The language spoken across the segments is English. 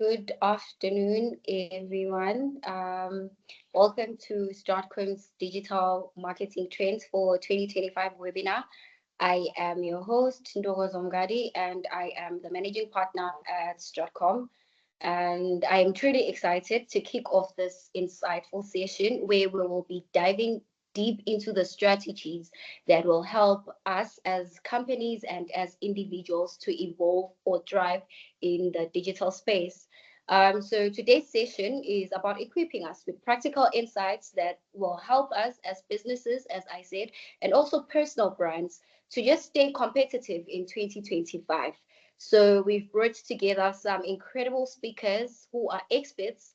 Good afternoon, everyone. Welcome to Startcom's Digital Marketing Trends for 2025 webinar. I am your host, Ndogo Zomgadi, and I am the managing partner at Startcom. And I am truly excited to kick off this insightful session where we will be diving deep into the strategies that will help us as companies and as individuals to evolve or thrive in the digital space. So today's session is about equipping us with practical insights that will help us as businesses, as I said, and also personal brands to just stay competitive in 2025. So we've brought together some incredible speakers who are experts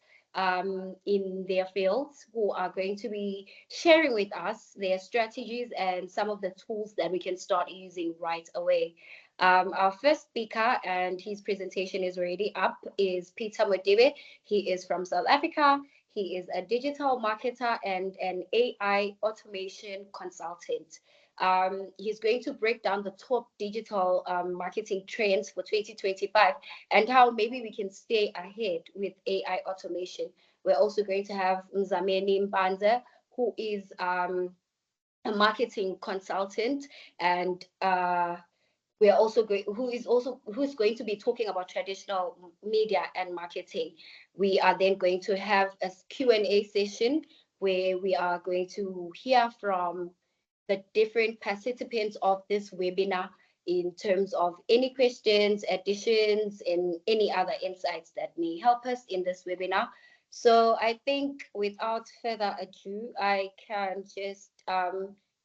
in their fields, who are going to be sharing with us their strategies and some of the tools that we can start using right away. Our first speaker, and his presentation is already up, is Peter Modiba. He is from South Africa. He is a digital marketer and an AI automation consultant. He's going to break down the top digital marketing trends for 2025 and how maybe we can stay ahead with AI automation. We're also going to have Mzameni Mpanza, who is a marketing consultant, and we are also going who's going to be talking about traditional media and marketing. We are then going to have a Q&A session where we are going to hear from the different participants of this webinar in terms of any questions, additions, and any other insights that may help us in this webinar. So I think without further ado, I can just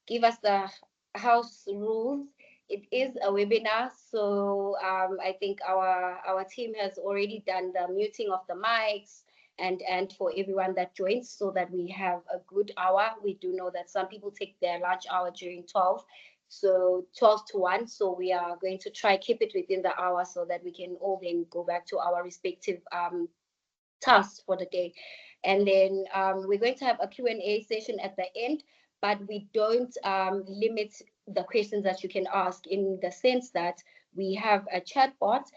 give us the house rules. It is a webinar, so I think our team has already done the muting of the mics, and for everyone that joins, so that we have a good hour. We do know that some people take their lunch hour during 12, so 12 to 1. So we are going to try keep it within the hour so that we can all then go back to our respective tasks for the day. And then we're going to have a Q&A session at the end, but we don't limit the questions that you can ask, in the sense that we have a chat box,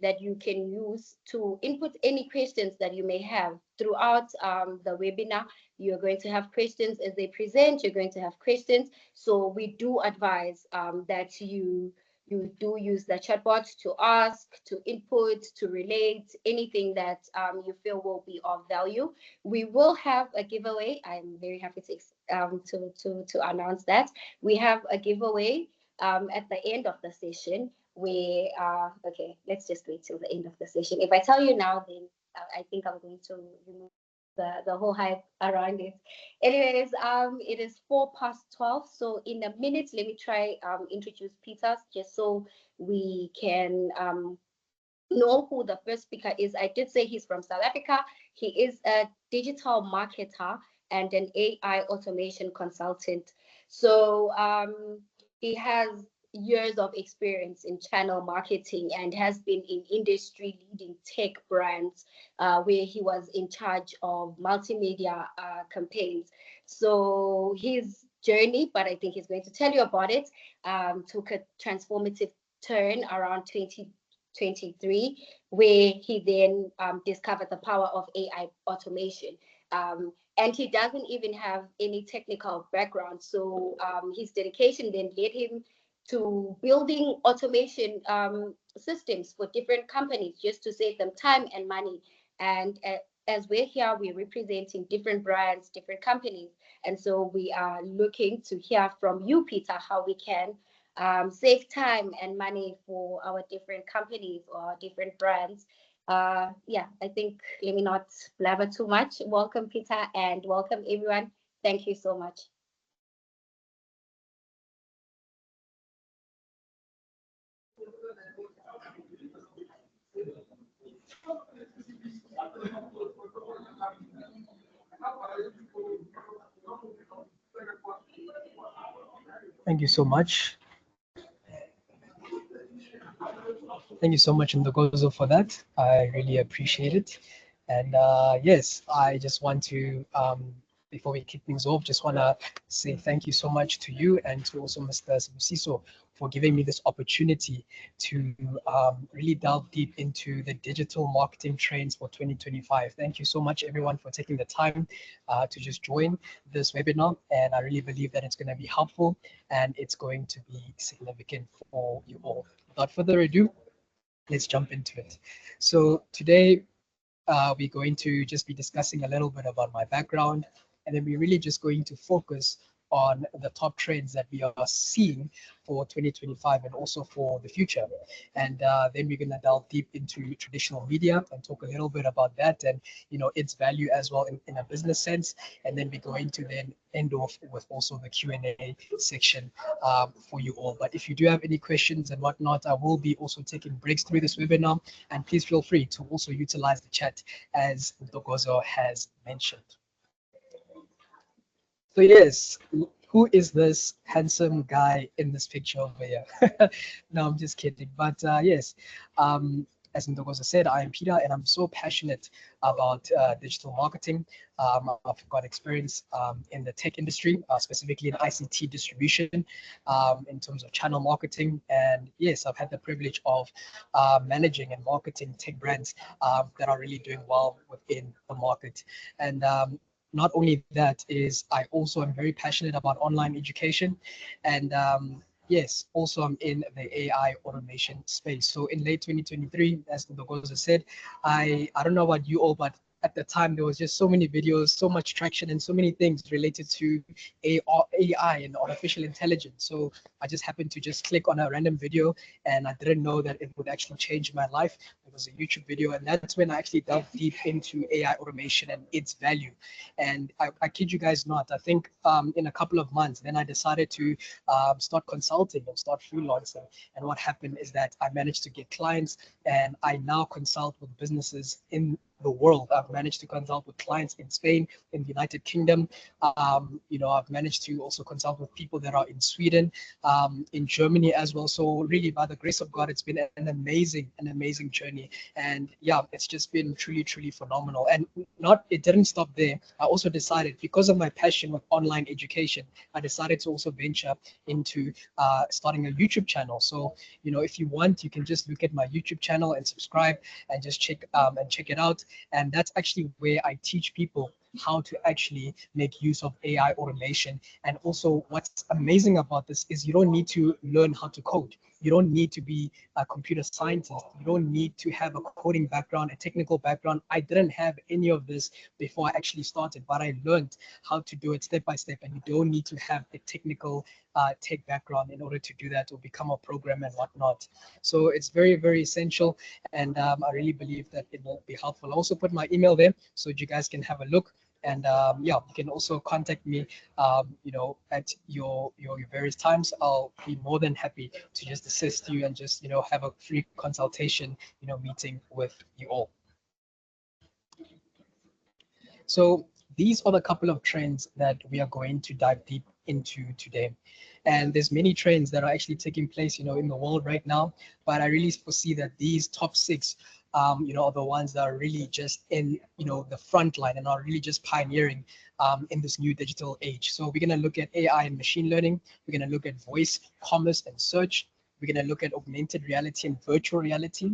that you can use to input any questions that you may have throughout the webinar. You're going to have questions as they present. You're going to have questions. So we do advise that you do use the chatbot to ask, to input, to relate anything that you feel will be of value. We will have a giveaway. I'm very happy to announce that we have a giveaway at the end of the session. We are okay. Let's just wait till the end of the session. If I tell you now, then I think I'm going to remove the whole hype around it. Anyways, it is 12:04. So in a minute, let me try introduce Peter, just so we can know who the first speaker is. I did say he's from South Africa. He is a digital marketer and an AI automation consultant. So he has years of experience in channel marketing and has been in industry leading tech brands where he was in charge of multimedia campaigns. So his journey, but I think he's going to tell you about it, took a transformative turn around 2023, where he then discovered the power of AI automation. And he doesn't even have any technical background. So his dedication then led him to building automation systems for different companies, just to save them time and money. And as we're here, we're representing different brands, different companies. And so we are looking to hear from you, Peter, how we can save time and money for our different companies or different brands. Yeah, I think, let me not blabber too much. Welcome, Peter, and welcome, everyone. Thank you so much. Thank you so much. Thank you so much, Ndogozo, for that. I really appreciate it. And yes, I just want to, before we kick things off, just want to say thank you so much to you and to also Mr. Sibusiso for giving me this opportunity to really delve deep into the digital marketing trends for 2025. Thank you so much, everyone, for taking the time to just join this webinar. And I really believe that it's going to be helpful and it's going to be significant for you all. Without further ado, let's jump into it. So today, we're going to just be discussing a little bit about my background, and then we're really just going to focus on the top trends that we are seeing for 2025 and also for the future. And then we're going to delve deep into traditional media and talk a little bit about that and its value as well in a business sense. And then we're going to then end off with also the Q&A section for you all. But if you do have any questions and whatnot, I will be also taking breaks through this webinar, and please feel free to also utilize the chat as Dogozo has mentioned. So yes, who is this handsome guy in this picture over here? No, I'm just kidding. But yes, as Ndogozo said, I am Peter, and I'm so passionate about digital marketing. I've got experience in the tech industry, specifically in ICT distribution, in terms of channel marketing. And yes, I've had the privilege of managing and marketing tech brands that are really doing well within the market. And not only that is I also am very passionate about online education, and yes, also I'm in the AI automation space. So in late 2023, as Ndogozo said, I don't know about you all, but at the time there was just so many videos, so much traction, and so many things related to AI and artificial intelligence. So I just happened to just click on a random video, and I didn't know that it would actually change my life. It was a YouTube video, and that's when I actually delved deep into AI automation and its value. And I kid you guys not, I think in a couple of months, then I decided to start consulting and start freelancing. And what happened is that I managed to get clients, and I now consult with businesses in the world. I've managed to consult with clients in Spain, in the United Kingdom. I've managed to also consult with people that are in Sweden, in Germany as well. So really, by the grace of God, it's been an amazing journey. And yeah, it's just been truly, truly phenomenal. And it didn't stop there. I also decided, because of my passion with online education, I decided to also venture into starting a YouTube channel. So, if you want, you can just look at my YouTube channel and subscribe and just check it out. And that's actually where I teach people how to actually make use of AI automation. And also, what's amazing about this is you don't need to learn how to code. You don't need to be a computer scientist. You don't need to have a coding background, a technical background. I didn't have any of this before I actually started, but I learned how to do it step by step. And you don't need to have a technical tech background in order to do that or become a programmer and whatnot. So it's very, very essential. And I really believe that it will be helpful. I'll also put my email there so you guys can have a look. And yeah, you can also contact me, at your various times. I'll be more than happy to just assist you and just, have a free consultation, meeting with you all. So these are the couple of trends that we are going to dive deep into today. And there's many trends that are actually taking place, in the world right now. But I really foresee that these top six, are the ones that are really just in, the front line and are really just pioneering in this new digital age. So we're going to look at AI and machine learning. We're going to look at voice, commerce, and search. We're going to look at augmented reality and virtual reality.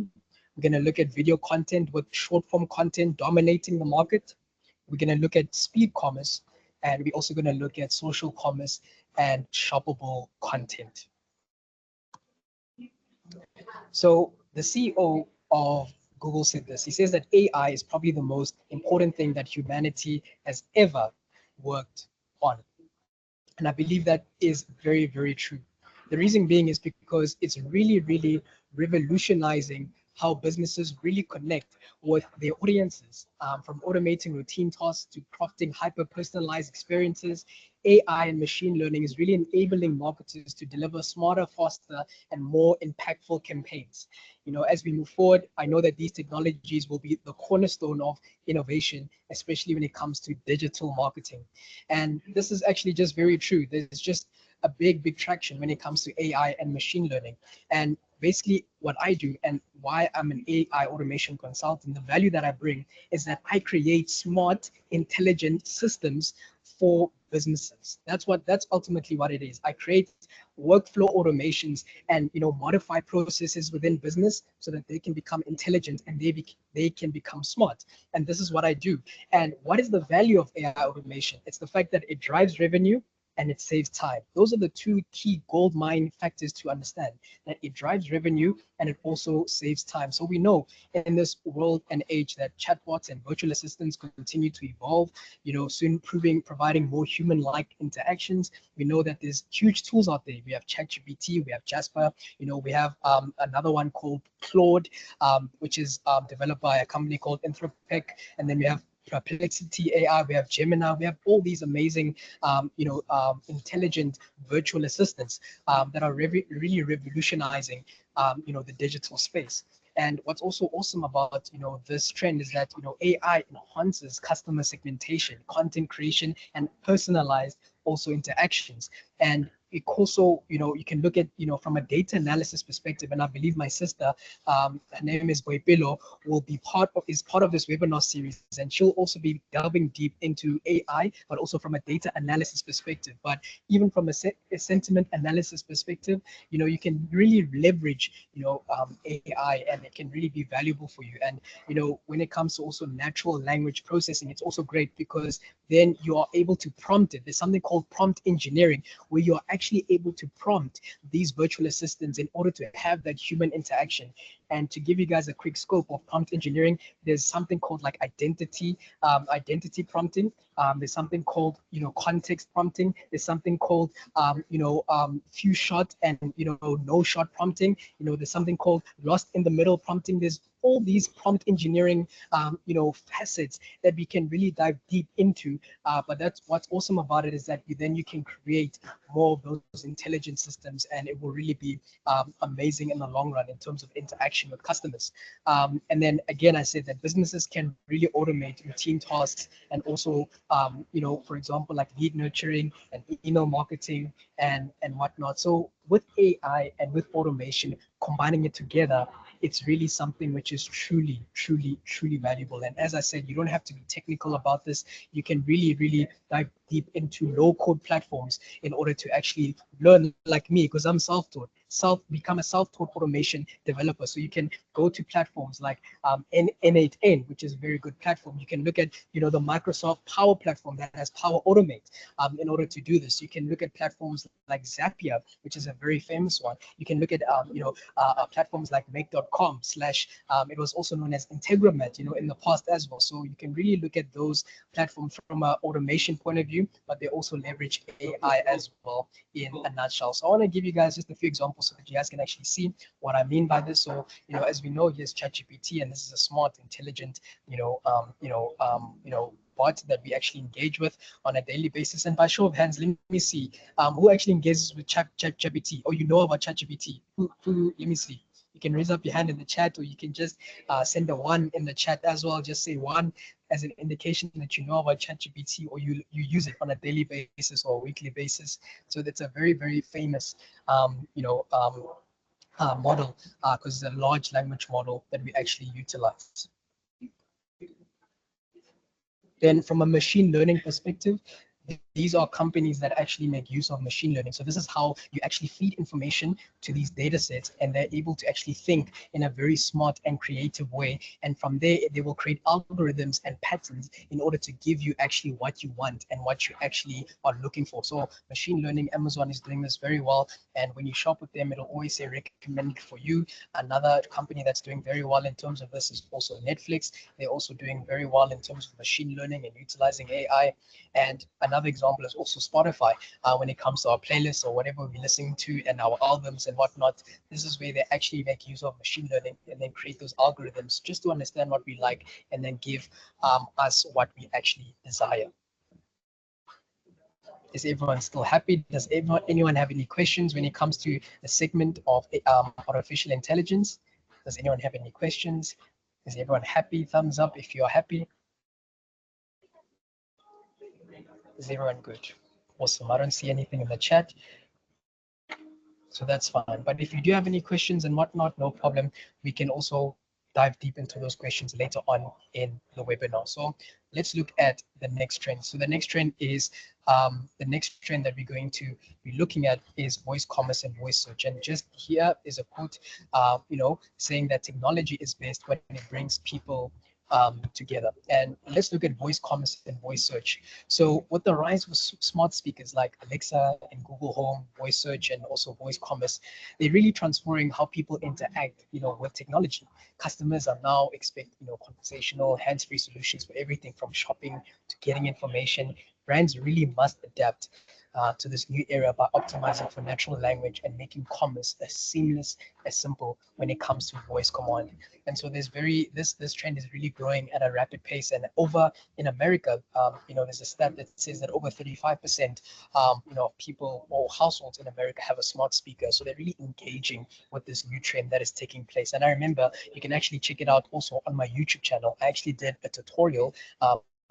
We're going to look at video content with short form content dominating the market. We're going to look at speed commerce, and we're also going to look at social commerce and shoppable content. So the CEO of Google said this. He says that AI is probably the most important thing that humanity has ever worked on. And I believe that is very, very true. The reason being is because it's really, really revolutionizing how businesses really connect with their audiences, from automating routine tasks to crafting hyper-personalized experiences. AI and machine learning is really enabling marketers to deliver smarter, faster, and more impactful campaigns. As we move forward, I know that these technologies will be the cornerstone of innovation, especially when it comes to digital marketing. And this is actually just very true. There's just a big traction when it comes to AI and machine learning. And basically what I do and why I'm an AI automation consultant, the value that I bring is that I create smart, intelligent systems for businesses. That's ultimately what it is. I create workflow automations and modify processes within business so that they can become intelligent and they can become smart. And this is what I do. And what is the value of AI automation? It's the fact that it drives revenue and it saves time. Those are the two key gold mine factors to understand, that it drives revenue and it also saves time. So we know in this world and age that chatbots and virtual assistants continue to evolve, soon providing more human-like interactions. We know that there's huge tools out there. We have ChatGPT, we have Jasper, we have another one called Claude, which is developed by a company called Anthropic, and then we have Perplexity AI, we have Gemini, we have all these amazing, intelligent virtual assistants that are really revolutionizing, the digital space. And what's also awesome about this trend is that AI enhances customer segmentation, content creation, and personalized also interactions. And it also, you can look at from a data analysis perspective. And I believe my sister, her name is Boipelo, is part of this webinar series, and she'll also be delving deep into AI, but also from a data analysis perspective. But even from a sentiment analysis perspective, you can really leverage AI, and it can really be valuable for you. And when it comes to also natural language processing, it's also great because then you are able to prompt it. There's something called prompt engineering, where you're actually able to prompt these virtual assistants in order to have that human interaction. And to give you guys a quick scope of prompt engineering, there's something called like identity prompting. There's something called context prompting. There's something called few shot and no shot prompting. There's something called lost in the middle prompting. There's all these prompt engineering facets that we can really dive deep into. But that's what's awesome about it, is that you can create more of those intelligent systems, and it will really be amazing in the long run in terms of interaction with customers. And then again, I said that businesses can really automate routine tasks, and also for example, like lead nurturing and email marketing and whatnot. So with AI and with automation, combining it together, it's really something which is truly, truly, truly valuable. And as I said, you don't have to be technical about this. You can really, really dive deep into low-code platforms in order to actually learn, like me, because I'm self-taught. Become a self-taught automation developer. So you can go to platforms like N8N, which is a very good platform. You can look at the Microsoft Power Platform that has Power Automate in order to do this. You can look at platforms like Zapier, which is a very famous one. You can look at platforms like Make.com slash it was also known as Integramat in the past as well. So you can really look at those platforms from an automation point of view, but they also leverage AI as well in a nutshell. So I want to give you guys just a few examples so that you guys can actually see what I mean by this. So as we know, here's ChatGPT, and this is a smart, intelligent bot that we actually engage with on a daily basis. And by show of hands, let me see who actually engages with ChatGPT, or about ChatGPT. Let me see. You can raise up your hand in the chat, or you can just send a 1 in the chat as well. Just say 1 as an indication that you know about ChatGPT, or you use it on a daily basis or a weekly basis. So that's a very, very famous model, because it's a large language model that we actually utilize. Then from a machine learning perspective, these are companies that actually make use of machine learning. So this is how you actually feed information to these data sets, and they're able to actually think in a very smart and creative way. And from there, they will create algorithms and patterns in order to give you actually what you want and what you actually are looking for. So machine learning, Amazon is doing this very well. And when you shop with them, it'll always say recommended for you. Another company that's doing very well in terms of this is also Netflix. They're also doing very well in terms of machine learning and utilizing AI. And another example is also Spotify. When it comes to our playlists or whatever we're listening to and our albums and whatnot, this is where they actually make use of machine learning and then create those algorithms just to understand what we like and then give us what we actually desire. Is everyone still happy? Does anyone have any questions when it comes to the segment of artificial intelligence? Does anyone have any questions? Is everyone happy? Thumbs up if you're happy. Is everyone good? Awesome. I don't see anything in the chat. So that's fine. But if you do have any questions and whatnot, no problem. We can also dive deep into those questions later on in the webinar. So let's look at the next trend. So the next trend is the next trend that we're going to be looking at is voice commerce and voice search. And just here is a quote, saying that technology is best when it brings people together. And let's look at voice commerce and voice search. So with the rise of smart speakers like Alexa and Google Home, voice search, and also voice commerce, they're really transforming how people interact, with technology. Customers are now expect, conversational, hands-free solutions for everything from shopping to getting information. Brands really must adapt to this new era by optimizing for natural language and making commerce as seamless as simple when it comes to voice command. And so this trend is really growing at a rapid pace. And over in America, there's a stat that says that over 35%, people or households in America have a smart speaker. So they're really engaging with this new trend that is taking place. And I remember you can actually check it out also on my YouTube channel. I actually did a tutorial.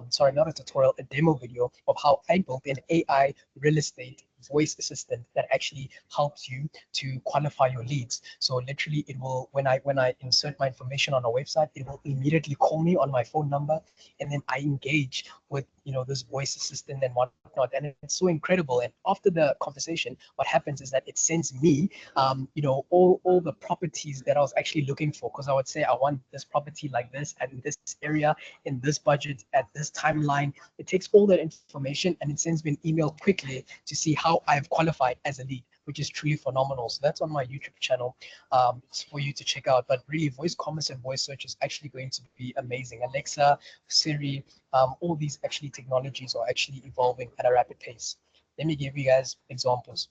Sorry, not a tutorial, a demo video of how I built an AI real estate voice assistant that actually helps you to qualify your leads. So literally it will, when I insert my information on a website, it will immediately call me on my phone number, and then I engage with this voice assistant and whatnot. And it's so incredible. And after the conversation, what happens is that it sends me all the properties that I was actually looking for, because I would say I want this property like this and in this area, in this budget, at this timeline. It takes all that information and it sends me an email quickly to see how I've qualified as a lead, which is truly phenomenal. So that's on my YouTube channel for you to check out. But really, voice commerce and voice search is actually going to be amazing. Alexa, Siri, all these actually technologies are actually evolving at a rapid pace. Let me give you guys examples.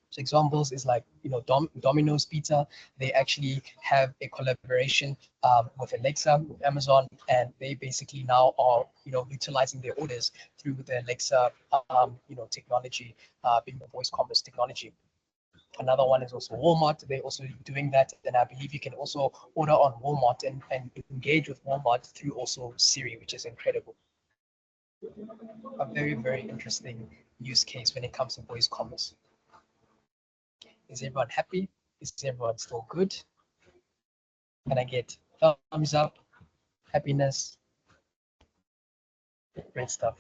So examples is like, Domino's Pizza. They actually have a collaboration with Alexa, with Amazon, and they basically now are, utilizing their orders through the Alexa, technology, being the voice commerce technology. Another one is also Walmart. They're also doing that. And I believe you can also order on Walmart and engage with Walmart through also Siri, which is incredible. A very, very interesting use case when it comes to voice commerce. Is everyone happy? Is everyone still good? Can I get thumbs up? Happiness? Great stuff.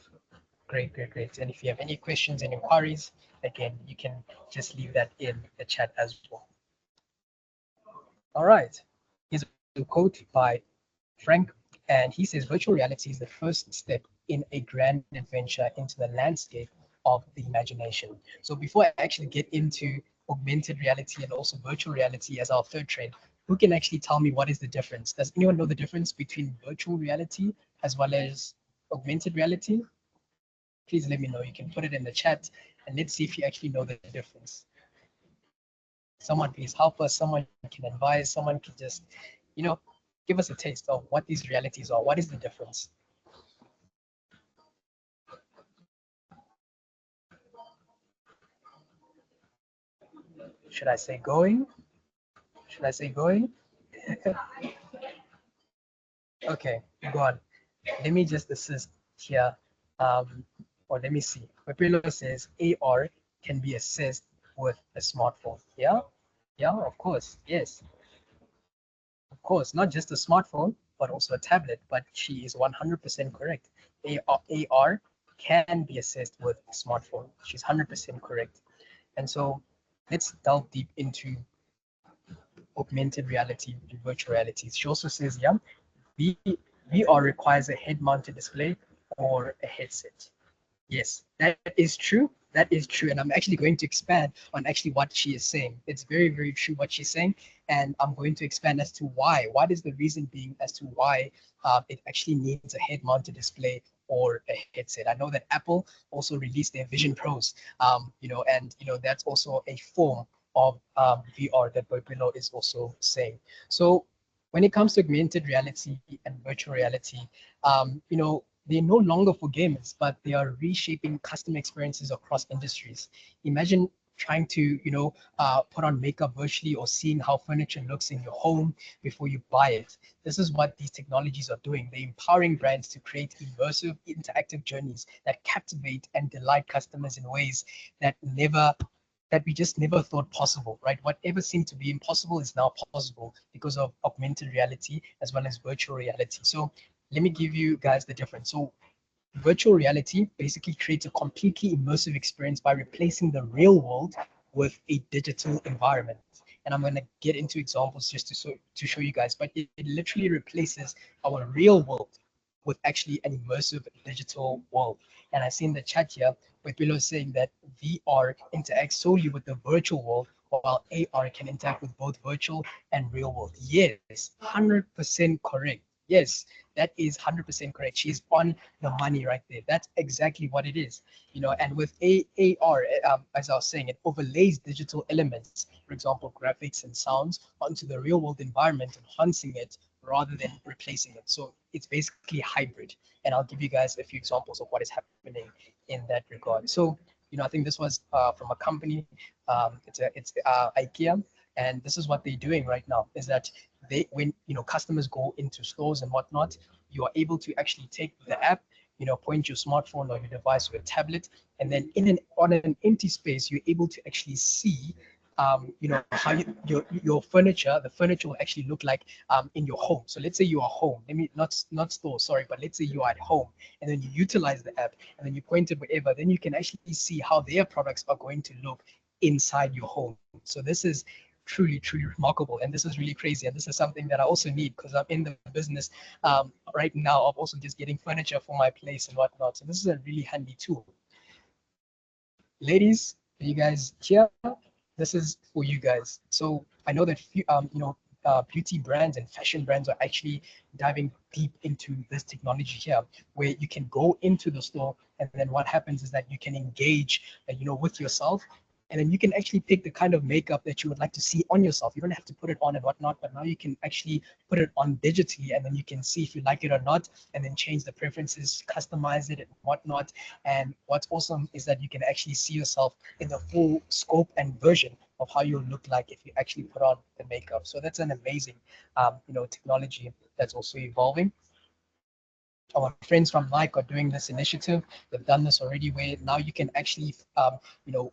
Great, great, great. And if you have any questions and inquiries, again, you can just leave that in the chat as well. All right. Here's a quote by Frank, and he says, virtual reality is the first step in a grand adventure into the landscape of the imagination. So before I actually get into augmented reality and also virtual reality as our third trend, who can actually tell me what is the difference? Does anyone know the difference between virtual reality as well as augmented reality? Please let me know. You can put it in the chat and let's see if you actually know the difference. Someone please help us. Someone can advise. Someone can just, give us a taste of what these realities are. What is the difference? Should I say going? Should I say going? Okay, go on. Let me just assist here. Or let me see. Papilo says AR can be assessed with a smartphone. Yeah, of course. Yes, of course. Not just a smartphone, but also a tablet. But she is 100% correct. AR can be assessed with a smartphone. She's 100% correct. And so let's delve deep into augmented reality and virtual reality. She also says, yeah, VR requires a head-mounted display or a headset. Yes, that is true. That is true. And I'm actually going to expand on actually what she is saying. It's very, very true what she's saying. And I'm going to expand as to why. What is the reason being as to why it actually needs a head-mounted display or a headset? I know that Apple also released their Vision Pros, and that's also a form of VR that Boipelo is also saying. So when it comes to augmented reality and virtual reality, they're no longer for gamers, but they are reshaping customer experiences across industries. Imagine trying to, put on makeup virtually or seeing how furniture looks in your home before you buy it. This is what these technologies are doing. They're empowering brands to create immersive, interactive journeys that captivate and delight customers in ways that never that we just never thought possible, right? Whatever seemed to be impossible is now possible because of augmented reality as well as virtual reality. So let me give you guys the difference. So virtual reality basically creates a completely immersive experience by replacing the real world with a digital environment. And I'm going to get into examples just to show you guys, but it literally replaces our real world with actually an immersive digital world. And I see in the chat here where people are saying that VR interacts solely with the virtual world, while AR can interact with both virtual and real world. Yes, 100% correct. Yes, that is 100% correct. She's on the money right there. That's exactly what it is. And with AR, as I was saying, it overlays digital elements, for example, graphics and sounds, onto the real world environment, enhancing it rather than replacing it. So it's basically hybrid. And I'll give you guys a few examples of what is happening in that regard. So, I think this was from a company. It's IKEA, and this is what they're doing right now. Is that when customers go into stores and whatnot, you are able to actually take the app, point your smartphone or your device or your tablet, and then on an empty space, you're able to actually see how your furniture, the furniture will actually look like in your home. So let's say you are home. Let me not store, sorry, but let's say you are at home, and then you utilize the app, and then you point it wherever. Then you can actually see how their products are going to look inside your home. So this is truly remarkable, and this is really crazy, and this is something that I also need because I'm in the business right now of also just getting furniture for my place and whatnot. So this is a really handy tool. Ladies, are you guys here? This is for you guys. So I know that beauty brands and fashion brands are actually diving deep into this technology here, where you can go into the store, and then what happens is that you can engage, with yourself, and then you can actually pick the kind of makeup that you would like to see on yourself. You don't have to put it on and whatnot, but now you can actually put it on digitally, and then you can see if you like it or not, and then change the preferences, customize it and whatnot. And what's awesome is that you can actually see yourself in the full scope and version of how you'll look like if you actually put on the makeup. So that's an amazing, technology that's also evolving. Our friends from Nike are doing this initiative. They've done this already, where now you can actually,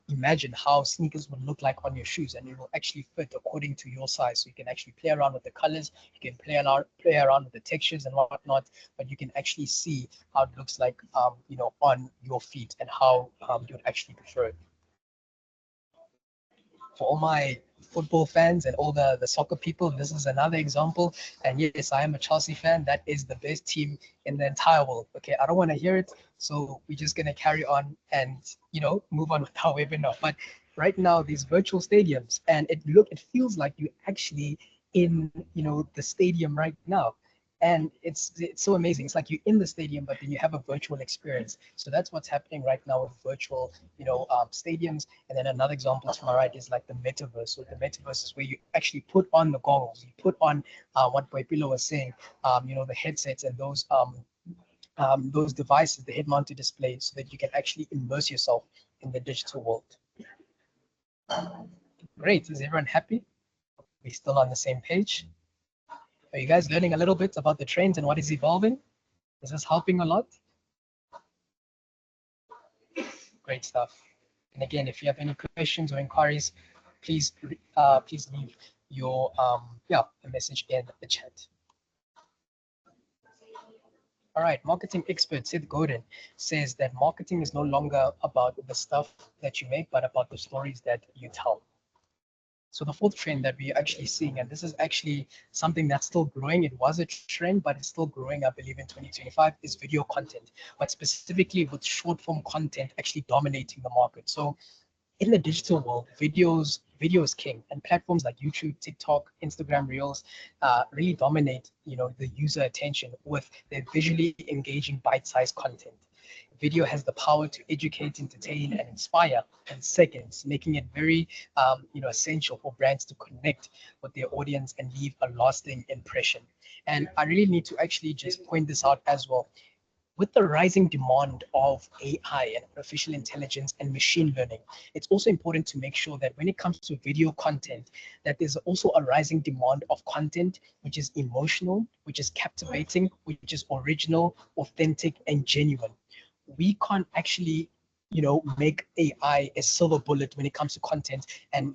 imagine how sneakers would look like on your shoes, and it will actually fit according to your size. So you can actually play around with the colors, you can play around with the textures and whatnot, but you can actually see how it looks like, on your feet and how you'd actually prefer it. For all my football fans and all the soccer people, this is another example. And yes, I am a Chelsea fan. That is the best team in the entire world. Okay, I don't want to hear it, so we're just gonna carry on and move on with our webinar. But right now, these virtual stadiums, and it feels like you're actually in the stadium right now. And it's so amazing. It's like you're in the stadium, but then you have a virtual experience. So that's what's happening right now with virtual stadiums. And then another example to my right is like the metaverse. So the metaverse is where you actually put on the goggles, you put on what Boipilo was saying, the headsets and those devices, the head-mounted displays, so that you can actually immerse yourself in the digital world. Great. Is everyone happy? We're still on the same page. Are you guys learning a little bit about the trends and what is evolving? Is this helping a lot? Great stuff. And again, if you have any questions or inquiries, please leave your a message in the chat. All right, marketing expert Sid Godin says that marketing is no longer about the stuff that you make, but about the stories that you tell. So the fourth trend that we're actually seeing, and this is actually something that's still growing. It was a trend, but it's still growing, I believe, in 2025, is video content, but specifically with short form content actually dominating the market. So in the digital world, video is king, and platforms like YouTube, TikTok, Instagram Reels really dominate, the user attention with their visually engaging bite-sized content. Video has the power to educate, entertain, and inspire in seconds, making it very, essential for brands to connect with their audience and leave a lasting impression. And I really need to actually just point this out as well. With the rising demand of AI and artificial intelligence and machine learning, it's also important to make sure that when it comes to video content, that there's also a rising demand of content which is emotional, which is captivating, which is original, authentic, and genuine. We can't actually make AI a silver bullet when it comes to content and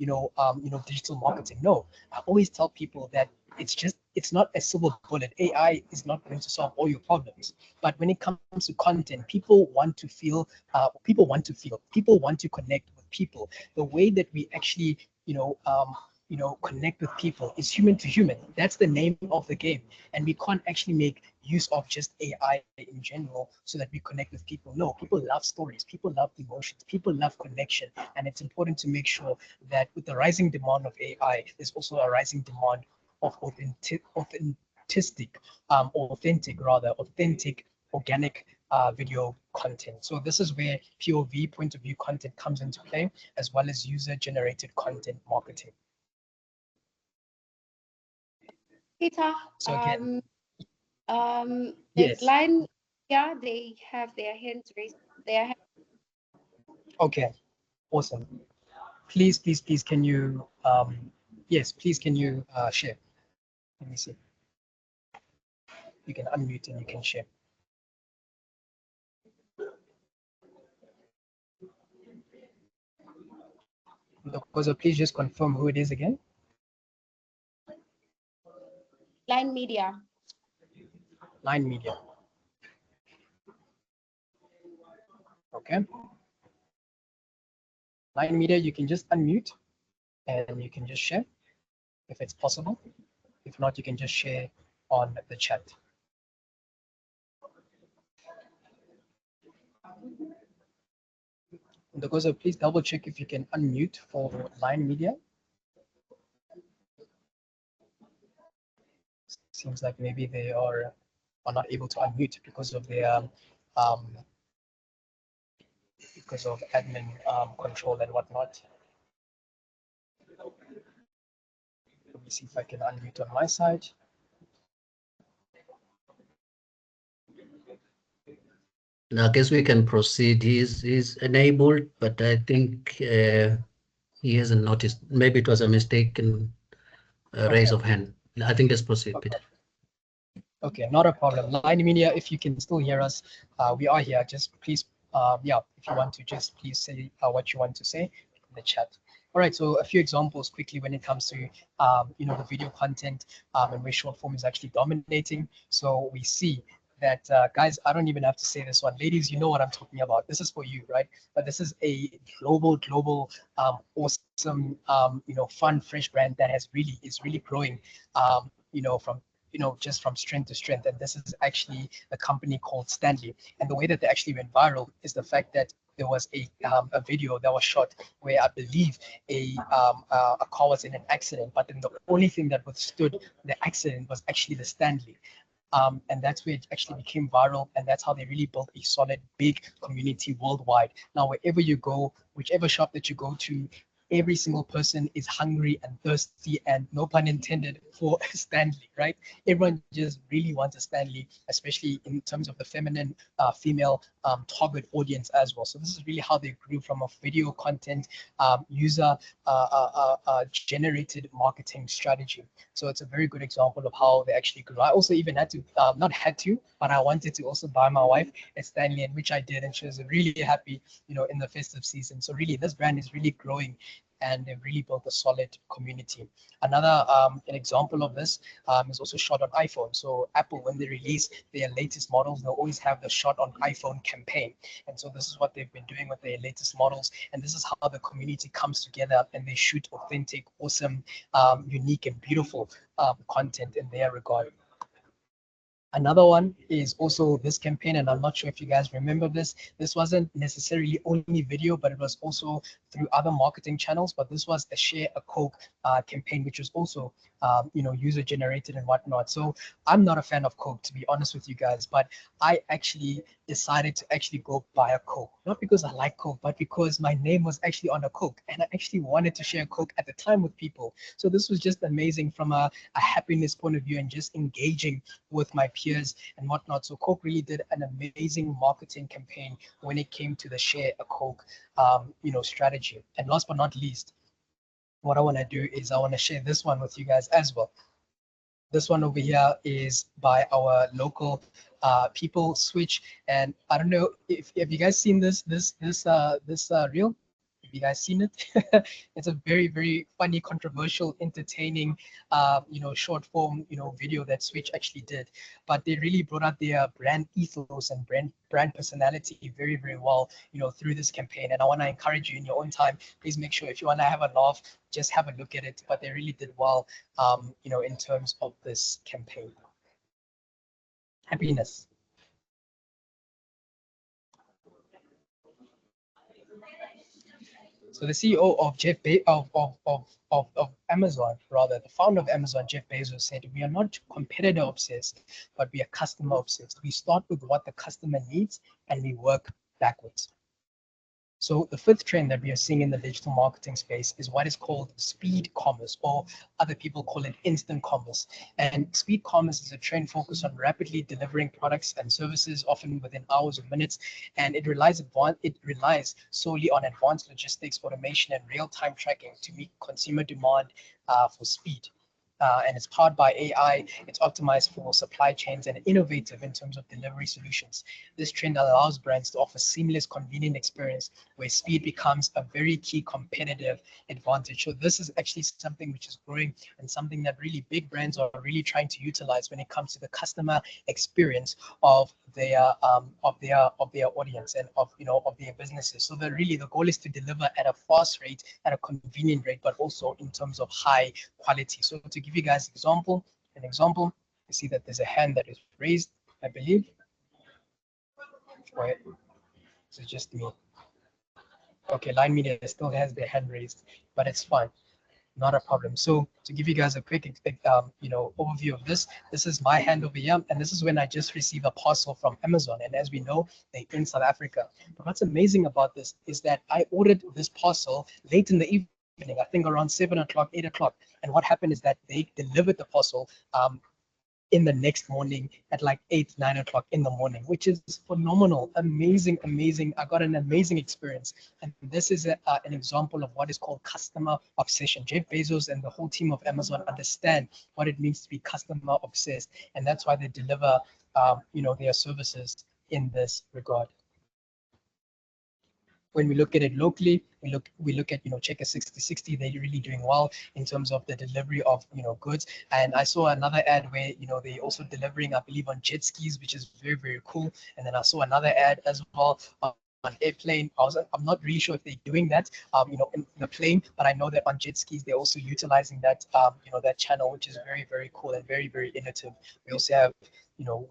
digital marketing. No, I always tell people that it's not a silver bullet. AI is not going to solve all your problems. But when it comes to content, people want to connect with people. The way that we actually connect with people is human to human. That's the name of the game. And we can't actually make use of just AI in general so that we connect with people. No, people love stories, people love emotions, people love connection. And it's important to make sure that with the rising demand of AI, there's also a rising demand of authentic organic video content. So this is where POV, point of view content, comes into play, as well as user generated content marketing. Peter, So again, there's yes. line. Yeah, they have their hands raised. Okay, awesome. Please, can you, yes, please, can you share? Let me see. You can unmute and you can share. Because please just confirm who it is again. Line Media. Line Media. Okay. Line Media, you can just unmute and you can just share if it's possible. If not, you can just share on the chat. Because please double check if you can unmute for Line Media. Seems like maybe they are not able to unmute because of their because of admin control and whatnot. Let me see if I can unmute on my side. I guess we can proceed. He's enabled, but I think he hasn't noticed. Maybe it was a mistaken raise of hand. I think let's proceed, Peter. Okay, not a problem. Line Media, if you can still hear us, we are here. Just please, yeah, if you want to just please say what you want to say in the chat. All right, so a few examples quickly when it comes to the video content and where short form is actually dominating. So we see that guys, I don't even have to say this one. Ladies, you know what I'm talking about. This is for you, right? But this is a global, awesome, fun, fresh brand that is really growing, from just from strength to strength. And this is actually a company called Stanley. And the way that they actually went viral is the fact that there was a video that was shot where I believe a car was in an accident, but then the only thing that withstood the accident was actually the Stanley. And that's where it actually became viral, and that's how they really built a solid, big community worldwide. Now, wherever you go, whichever shop that you go to, every single person is hungry and thirsty, and no pun intended, for Stanley, right? Everyone just really wants a Stanley, especially in terms of the feminine, female target audience as well. So this is really how they grew from a video content user generated marketing strategy. So it's a very good example of how they actually grew. I also even had to, not had to, but I wanted to also buy my wife a Stanley, and which I did, and she was really happy, in the festive season. So really, this brand is really growing, and they've really built a solid community. Another an example of this is also shot on iPhone. So Apple, when they release their latest models, they'll always have the shot on iPhone campaign. And so this is what they've been doing with their latest models. And this is how the community comes together and they shoot authentic, awesome, unique and beautiful content in their regard. Another one is also this campaign, and I'm not sure if you guys remember this. This wasn't necessarily only video, but it was also through other marketing channels. But this was a Share a Coke campaign, which was also, user generated and whatnot. So I'm not a fan of Coke, to be honest with you guys, but I actually decided to actually go buy a Coke, not because I like Coke, but because my name was actually on a Coke, and I actually wanted to share Coke at the time with people. So this was just amazing from a happiness point of view and just engaging with my peers and whatnot. So Coke really did an amazing marketing campaign when it came to the Share a Coke, strategy. And last but not least, what I want to do is I want to share this one with you guys as well. This one over here is by our local people Switch, and I don't know if you guys seen this reel. Have you guys seen it? It's a very funny, controversial, entertaining, short form, video that Switch actually did. But they really brought out their brand ethos and brand personality very well, through this campaign. And I want to encourage you in your own time. Please make sure if you want to have a laugh, just have a look at it. But they really did well, in terms of this campaign. Happiness. So the CEO of of Amazon, rather the founder of Amazon, Jeff Bezos, said, "We are not competitor obsessed, but we are customer obsessed. We start with what the customer needs and we work backwards." So the fifth trend that we are seeing in the digital marketing space is what is called speed commerce, or other people call it instant commerce. And speed commerce is a trend focused on rapidly delivering products and services, often within hours or minutes. And it relies solely on advanced logistics, automation, and real-time tracking to meet consumer demand for speed. And it's powered by AI. It's optimized for supply chains and innovative in terms of delivery solutions. This trend allows brands to offer seamless, convenient experience where speed becomes a very key competitive advantage. So this is actually something which is growing and something that really big brands are really trying to utilize when it comes to the customer experience of their audience and of their businesses. So the goal is to deliver at a fast rate, at a convenient rate, but also in terms of high quality. So to give you guys an example, you see that there's a hand that is raised, I believe. Wait, this is just me. Okay, Line Media still has their hand raised, but it's fine, not a problem. So to give you guys a quick overview of this is my hand over here, and this is when I just received a parcel from Amazon. And as we know, they're in South Africa. But what's amazing about this is that I ordered this parcel late in the evening, I think around 7 o'clock, 8 o'clock. And what happened is that they delivered the parcel in the next morning at like 8, 9 o'clock in the morning, which is phenomenal, amazing. I got an amazing experience. And this is an example of what is called customer obsession. Jeff Bezos and the whole team of Amazon understand what it means to be customer obsessed. And that's why they deliver, their services in this regard. When we look at it locally, we look at Checker 6060. They're really doing well in terms of the delivery of goods. And I saw another ad where they're also delivering, I believe, on jet skis, which is very cool. And then I saw another ad as well on airplane. I'm not really sure if they're doing that in the plane, but I know that on jet skis they're also utilizing that that channel, which is very cool and very innovative. We also have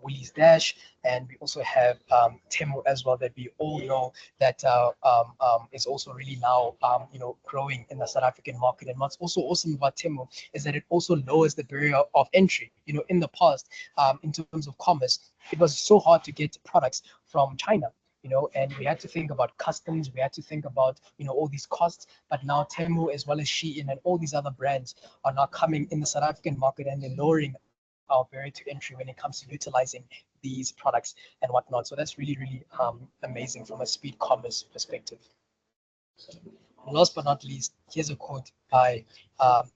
Woolies Dash, and we also have Temu as well, that we all know that is also really now growing in the South African market. And what's also awesome about Temu is that it also lowers the barrier of entry. In the past, in terms of commerce, it was so hard to get products from China. And we had to think about customs, we had to think about all these costs. But now Temu, as well as Shein and all these other brands, are now coming in the South African market, and they're lowering our barrier to entry when it comes to utilizing these products and whatnot. So that's really amazing from a speed commerce perspective. Last but not least, here's a quote by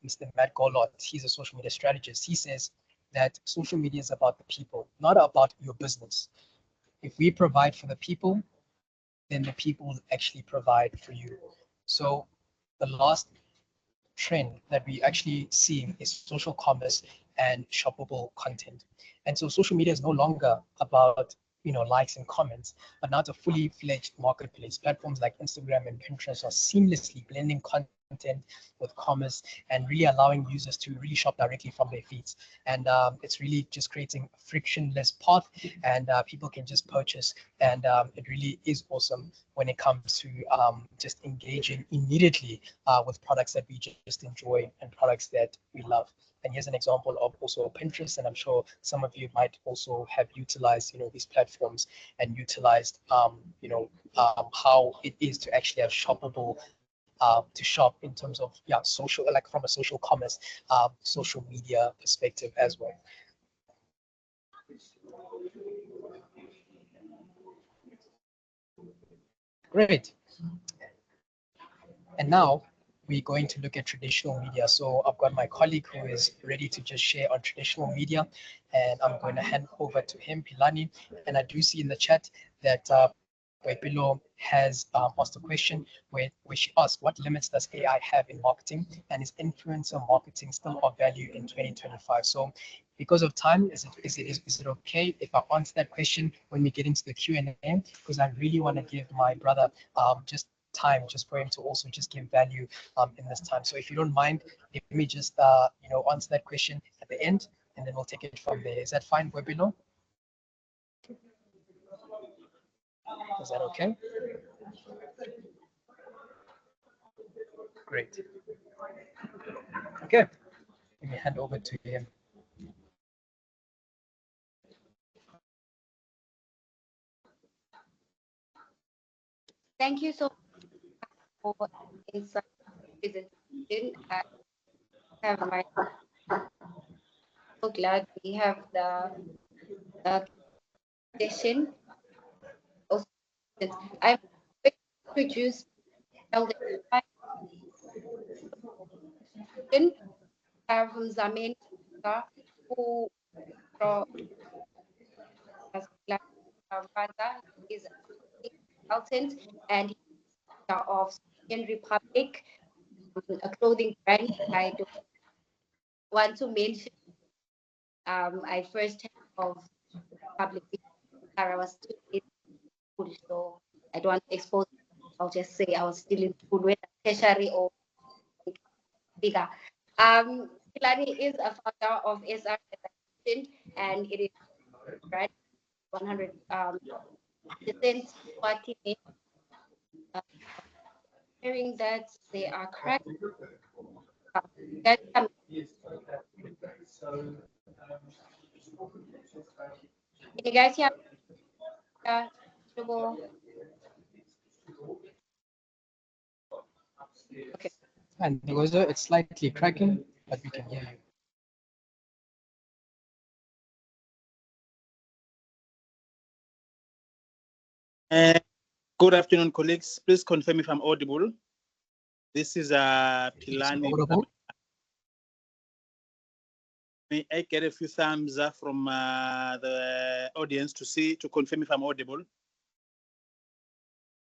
Mr. Matt Golot. He's a social media strategist. He says that social media is about the people, not about your business. If we provide for the people, then the people will actually provide for you. So the last trend that we actually seeing is social commerce and shoppable content. And so social media is no longer about likes and comments, but now it's a fully fledged marketplace. Platforms like Instagram and Pinterest are seamlessly blending content with commerce and really allowing users to really shop directly from their feeds. And it's really just creating a frictionless path, and people can just purchase. And it really is awesome when it comes to just engaging immediately with products that we just enjoy and products that we love. And here's an example of also Pinterest, and I'm sure some of you might also have utilized these platforms and utilized how it is to actually have shoppable to shop in terms of social, like from a social commerce social media perspective as well. Great. And now we're going to look at traditional media. So I've got my colleague who is ready to just share on traditional media, and I'm going to hand over to him, Pilani. And I do see in the chat that Boipilo has asked a question where she asked, what limits does AI have in marketing, and is influencer marketing still of value in 2025? So because of time, is it okay if I answer that question when we get into the Q&A? Because I really want to give my brother just time just for him to also just give value in this time. So if you don't mind, let me just answer that question at the end, and then we'll take it from there. Is that fine, Webilo? Is that okay? Great. Okay, let me hand over to him. Thank you so much for insight presentation. I have my so glad we have the session. Also, I'm going to introduce Elder Mzameni Mpanza, who from Mpanza is a consultant and of Indian Republic, a clothing brand. I don't want to mention. I first heard of public I was still in school, so I don't want to expose. I'll just say I was still in school, whether tertiary or bigger. Kilani is a founder of SR, and it is right 100% party. Hearing that they are correct. Can you guys hear? Okay. And it's slightly cracking, but we can hear you. Good afternoon, colleagues. Please confirm if I'm audible. This is Pilani. May I get a few thumbs up from the audience to confirm if I'm audible?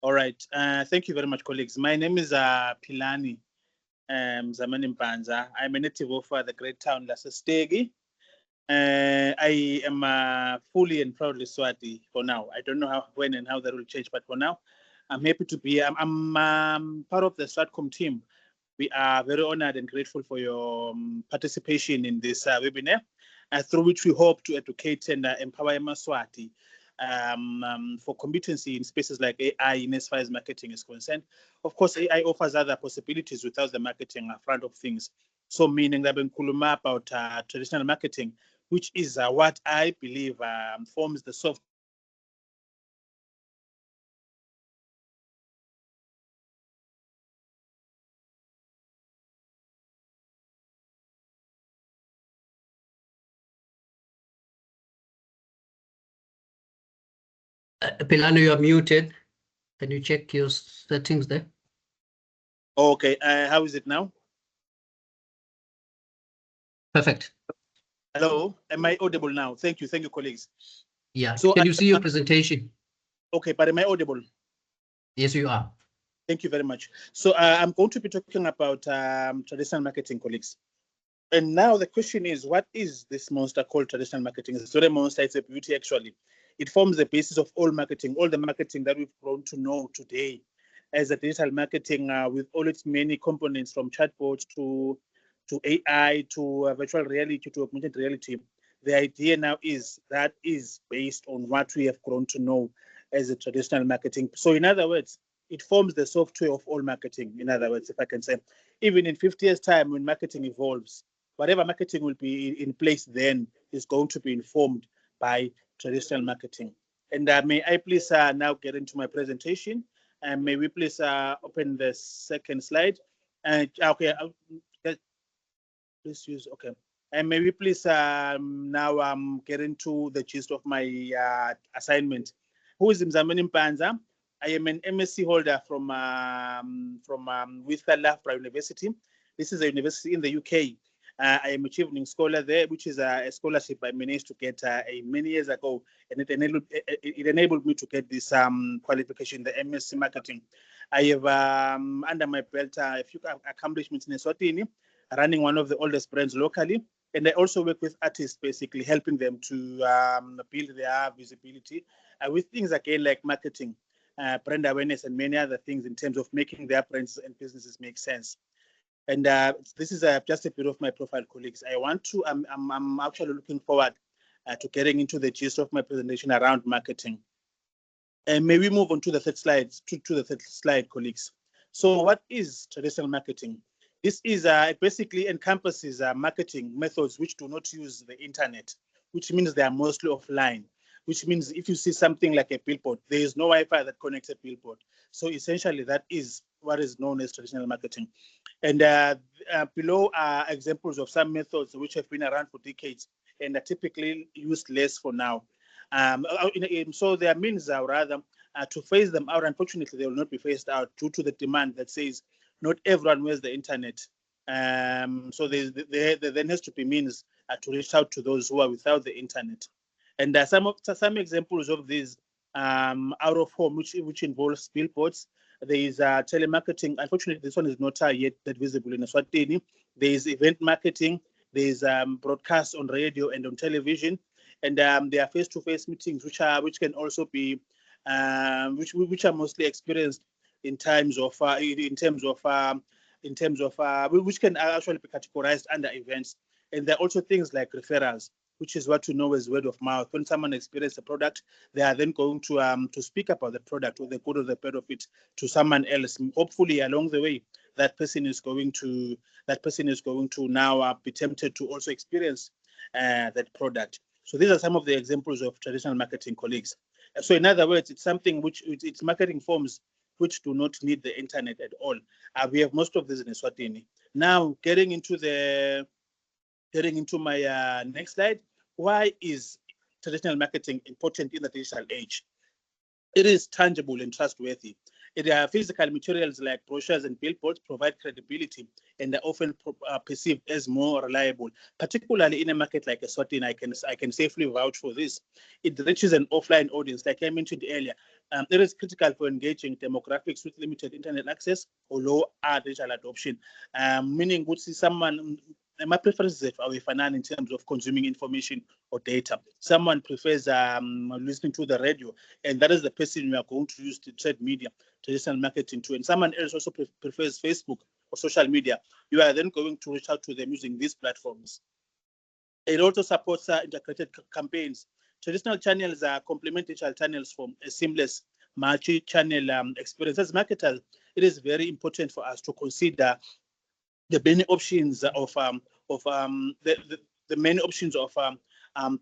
All right. Thank you very much, colleagues. My name is Pilani Mzameni Mpanza. I'm a native of the great town Lasestegi. I am fully and proudly Swati for now. I don't know when and how that will change, but for now, I'm happy to be here. I'm part of the SWATCOM team. We are very honored and grateful for your participation in this webinar, through which we hope to educate and empower Maswati for competency in spaces like AI in as far as marketing is concerned. Of course, AI offers other possibilities without the marketing front of things. So meaning that when Kuluma about traditional marketing, which is what I believe forms the soft Pilano, you are muted. Can you check your settings there? Okay, how is it now? Perfect. Hello, am I audible now? Thank you, colleagues. Yeah, so can you see your presentation? Okay, but am I audible? Yes, you are. Thank you very much. So I'm going to be talking about traditional marketing, colleagues. And now the question is, what is this monster called traditional marketing? It's not a monster, it's a beauty actually. It forms the basis of all the marketing that we've grown to know today as a digital marketing with all its many components, from chatbots to AI to virtual reality to augmented reality. The idea now is that is based on what we have grown to know as a traditional marketing. So in other words, it forms the software of all marketing. In other words, if I can say, even in 50 years' time, when marketing evolves, whatever marketing will be in place then is going to be informed by traditional marketing. And may I please now get into my presentation? And may we please open the second slide? Okay, please use, okay. And may we please now get into the gist of my assignment. Who is Mzameni Mpanza? I am an MSc holder from Loughborough University. This is a university in the UK. I am a Chevening Scholar there, which is a scholarship I managed to get many years ago, and it enabled me to get this qualification, the MSc Marketing. I have under my belt a few accomplishments in Eswatini, running one of the oldest brands locally, and I also work with artists, basically helping them to build their visibility with things again like marketing, brand awareness, and many other things in terms of making their brands and businesses make sense. And this is just a bit of my profile, colleagues. I'm actually looking forward to getting into the gist of my presentation around marketing. And may we move on to the third slide, to the third slide, colleagues. So what is traditional marketing? This is basically encompasses marketing methods which do not use the internet, which means they are mostly offline, which means if you see something like a billboard, there is no Wi-Fi that connects a billboard. So essentially that is what is known as traditional marketing. And below are examples of some methods which have been around for decades and are typically used less for now. So their means are rather to phase them out. Unfortunately, they will not be phased out due to the demand that says not everyone wears the internet. So there then has to be means to reach out to those who are without the internet. And some examples of these out of home, which involves billboards. There is telemarketing. Unfortunately, this one is not yet that visible in Eswatini. There is event marketing. There is broadcast on radio and on television, and there are face-to-face meetings, which can also be which are mostly experienced in terms of which can actually be categorized under events. And there are also things like referrals, which is what you know as word of mouth. When someone experiences a product, they are then going to speak about the product or the good or the bad of it to someone else. Hopefully, along the way, that person is going to now be tempted to also experience that product. So these are some of the examples of traditional marketing, colleagues. So in other words, it's something which it's marketing forms which do not need the internet at all. We have most of this in Eswatini. Now, getting into my next slide, why is traditional marketing important in the digital age? It is tangible and trustworthy. Physical materials like brochures and billboards provide credibility and are often perceived as more reliable. Particularly in a market like Eswatini, I can safely vouch for this. It reaches an offline audience, like I mentioned earlier. It is critical for engaging demographics with limited internet access or low digital adoption. Meaning, would see someone. My preferences are in terms of consuming information or data. Someone prefers listening to the radio, and that is the person we are going to use to trade media, traditional marketing to. And someone else also prefers Facebook or social media. You are then going to reach out to them using these platforms. It also supports integrated campaigns. Traditional channels complement digital channels from a seamless multi-channel experience. As marketers, it is very important for us to consider the many options of the many options of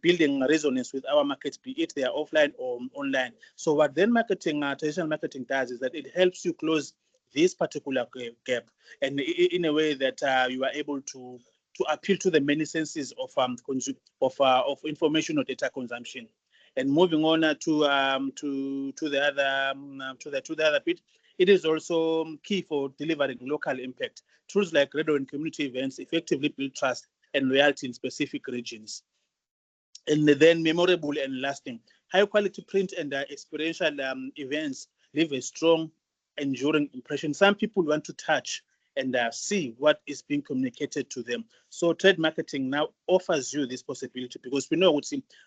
building resonance with our markets, be it they are offline or online. So what then traditional marketing does is that it helps you close this particular gap, and in a way that you are able to appeal to the many senses of information or data consumption. And moving on to the other bit, it is also key for delivering local impact. Tools like radio and community events effectively build trust and loyalty in specific regions. And then memorable and lasting. High quality print and experiential events leave a strong, enduring impression. Some people want to touch and see what is being communicated to them. So trade marketing now offers you this possibility, because we know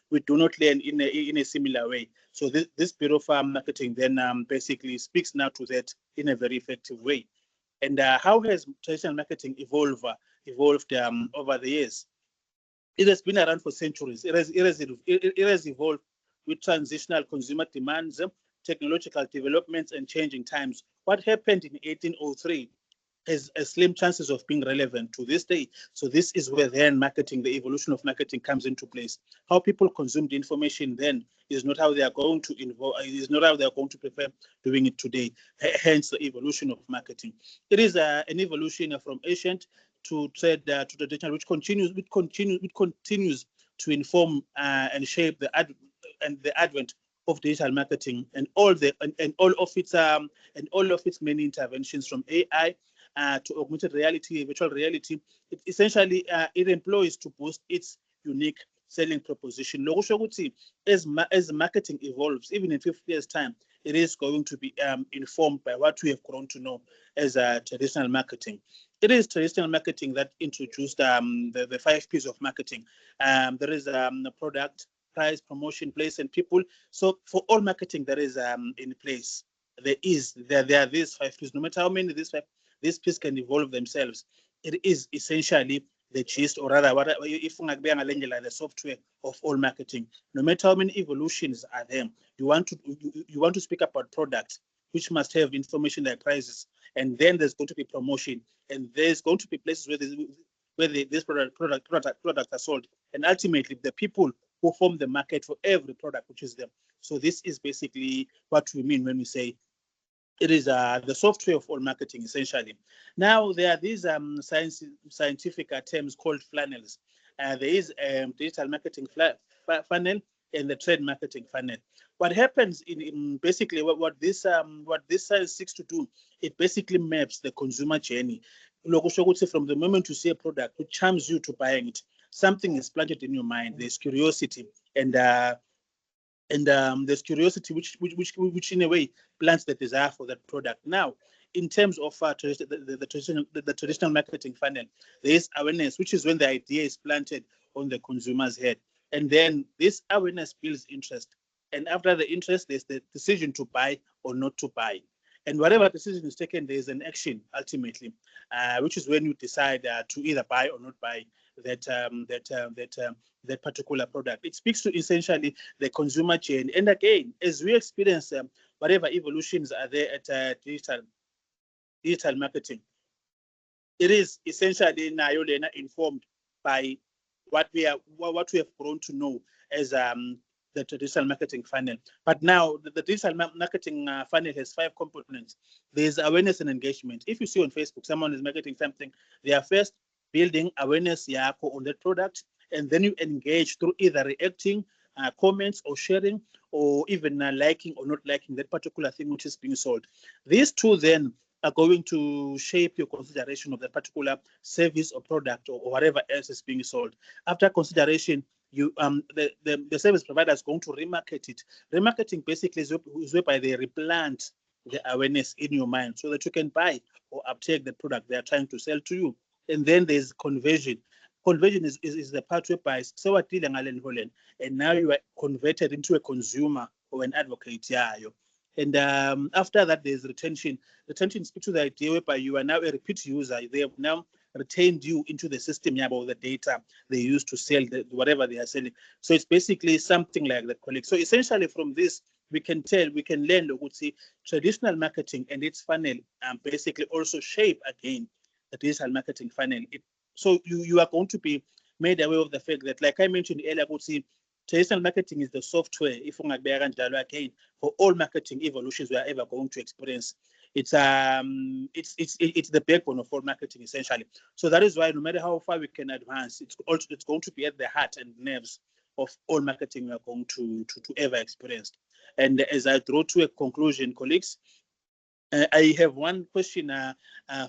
we do not learn in a similar way. So this bit of marketing then basically speaks now to that in a very effective way. And how has traditional marketing evolved over the years? It has been around for centuries. It has evolved with transitional consumer demands, technological developments, and changing times. What happened in 1803 has slim chances of being relevant to this day. So this is where then marketing, the evolution of marketing, comes into place. How people consumed information then is not how they are going to prefer doing it today. Hence the evolution of marketing. It is an evolution from ancient to trade to traditional, which continues to inform and shape the advent of digital marketing and all of its many interventions from AI to augmented reality, virtual reality. It essentially it employs to boost its unique selling proposition. As marketing evolves, even in 50 years' time, it is going to be informed by what we have grown to know as traditional marketing. It is traditional marketing that introduced the 5 P's of marketing. There is the product, price, promotion, place, and people. So for all marketing that is in place, there are these 5 P's. No matter how many these P's can evolve themselves, it is essentially the gist, or rather, if the software of all marketing. No matter how many evolutions are there, you want to speak about products, which must have information like prices, and then there's going to be promotion, and there's going to be places where these products are sold, and ultimately the people who form the market for every product, which is them. So this is basically what we mean when we say it is the software of all marketing, essentially. Now, there are these scientific terms called funnels. There is digital marketing funnel and the trade marketing funnel. What happens in basically what this science seeks to do, it basically maps the consumer journey. From the moment you see a product which charms you to buying it, something is planted in your mind. There's curiosity, and there's curiosity which in a way plants the desire for that product. Now, in terms of the traditional marketing funnel, there is awareness, which is when the idea is planted on the consumer's head, and then this awareness builds interest, and after the interest, there's the decision to buy or not to buy. And whatever decision is taken, there is an action ultimately, which is when you decide to either buy or not buy that particular product. It speaks to essentially the consumer journey. And again, as we experience whatever evolutions are there at digital marketing, it is essentially now informed by what we have grown to know as the traditional marketing funnel. But now the digital marketing funnel has 5 components. There's awareness and engagement. If you see on Facebook, someone is marketing something, they are first building awareness on that product, and then you engage through either reacting, comments, or sharing, or even liking or not liking that particular thing which is being sold. These two then are going to shape your consideration of that particular service or product or whatever else is being sold. After consideration, the service provider is going to remarket it. Remarketing basically is whereby they replant the awareness in your mind so that you can buy or uptake the product they are trying to sell to you. And then there's conversion. Conversion is the part whereby and now you are converted into a consumer or an advocate. And after that, there's retention. Retention speaks to the idea whereby you are now a repeat user. They have now retained you into the system about the data they use to sell whatever they are selling. So it's basically something like that, colleague. So essentially from this, we can learn traditional marketing and its funnel basically also shape again the digital marketing funnel. So you are going to be made aware of the fact that, like I mentioned earlier, traditional marketing is the software, if again, for all marketing evolutions we are ever going to experience. It's the backbone of all marketing, essentially. So that is why no matter how far we can advance, it's going to be at the heart and nerves of all marketing we are going to ever experience. And as I draw to a conclusion, colleagues, I have one question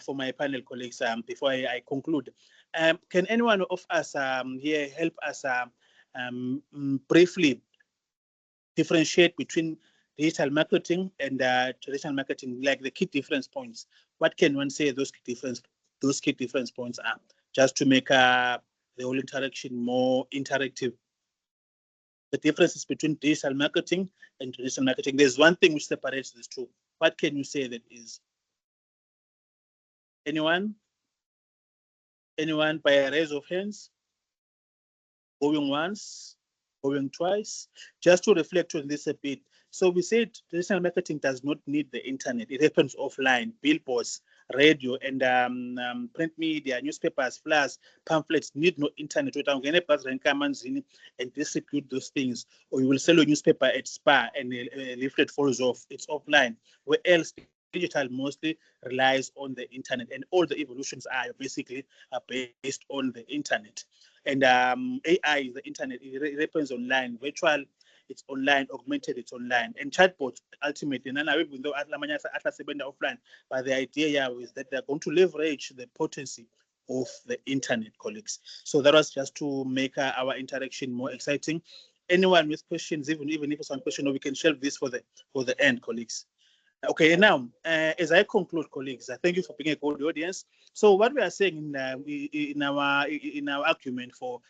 for my panel colleagues before I conclude. Can anyone of us here help us briefly differentiate between digital marketing and traditional marketing, like the key difference points? What can one say those key difference points are, just to make the whole interaction more interactive? The differences between digital marketing and traditional marketing. There's one thing which separates these two. What can you say that is? Anyone? Anyone by a raise of hands? Going once, going twice, just to reflect on this a bit. So we said traditional marketing does not need the internet. It happens offline, billboards, radio, and print media, newspapers, flyers, pamphlets need no internet. And distribute those things. Or you will sell a newspaper at Spa and a leaflet falls off. It's offline. Where else digital mostly relies on the internet, and all the evolutions are basically based on the internet. And AI is the internet. It happens online. Virtual it's online, augmented, it's online, and chatbots ultimately. And even though offline, but the idea is that they're going to leverage the potency of the internet, colleagues. So that was just to make our interaction more exciting. Anyone with questions, even if it's one question, we can shelve this for the end, colleagues. Okay, now as I conclude, colleagues, thank you for being a good audience. So what we are saying in our argument for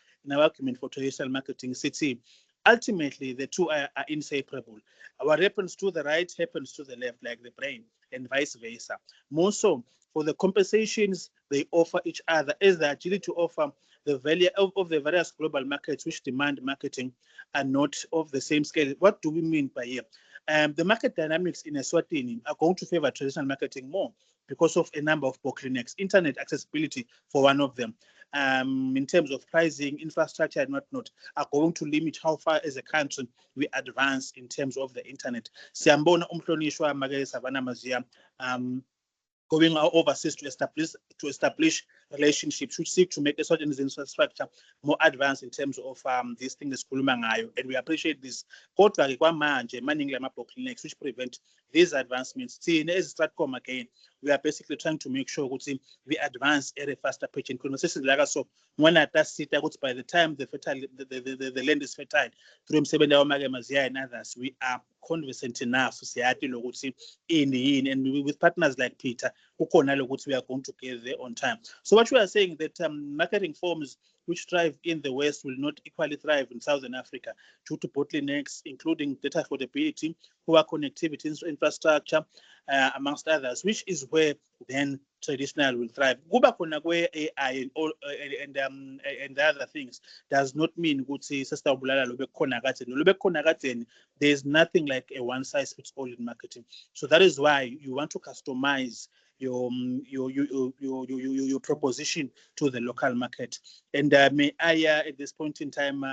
traditional marketing, city, ultimately the two are inseparable. What happens to the right happens to the left, like the brain, and vice versa. More so, for the compensations they offer each other is the agility to offer the value of the various global markets which demand marketing are not of the same scale. What do we mean by here? The market dynamics in Eswatini are going to favor traditional marketing more because of a number of bottlenecks, internet accessibility for one of them, in terms of pricing, infrastructure, and whatnot, are going to limit how far as a country we advance in terms of the internet. Siyambona umhlonishwa Magere Savannah Mazia going overseas to establish relationships which seek to make a certain infrastructure more advanced in terms of these things and we appreciate this. Kodwa-ke kwamanje maningi lama-bottlenecks which prevent these advancements. Thina as Stratcom again, we are basically trying to make sure that we advance at a faster pitch. And so by the time the land is fertile through Mzameni and others, we are conversant enough and with partners like Peter, we are going to get there on time. So what we are saying that marketing firms which thrive in the West will not equally thrive in Southern Africa due to bottlenecks, including data affordability, poor connectivity infrastructure, amongst others, which is where then traditional will thrive. Kuba khona kwe AI and the other things does not mean there's nothing like a one size fits all in marketing. So that is why you want to customize your proposition to the local market. And may I at this point in time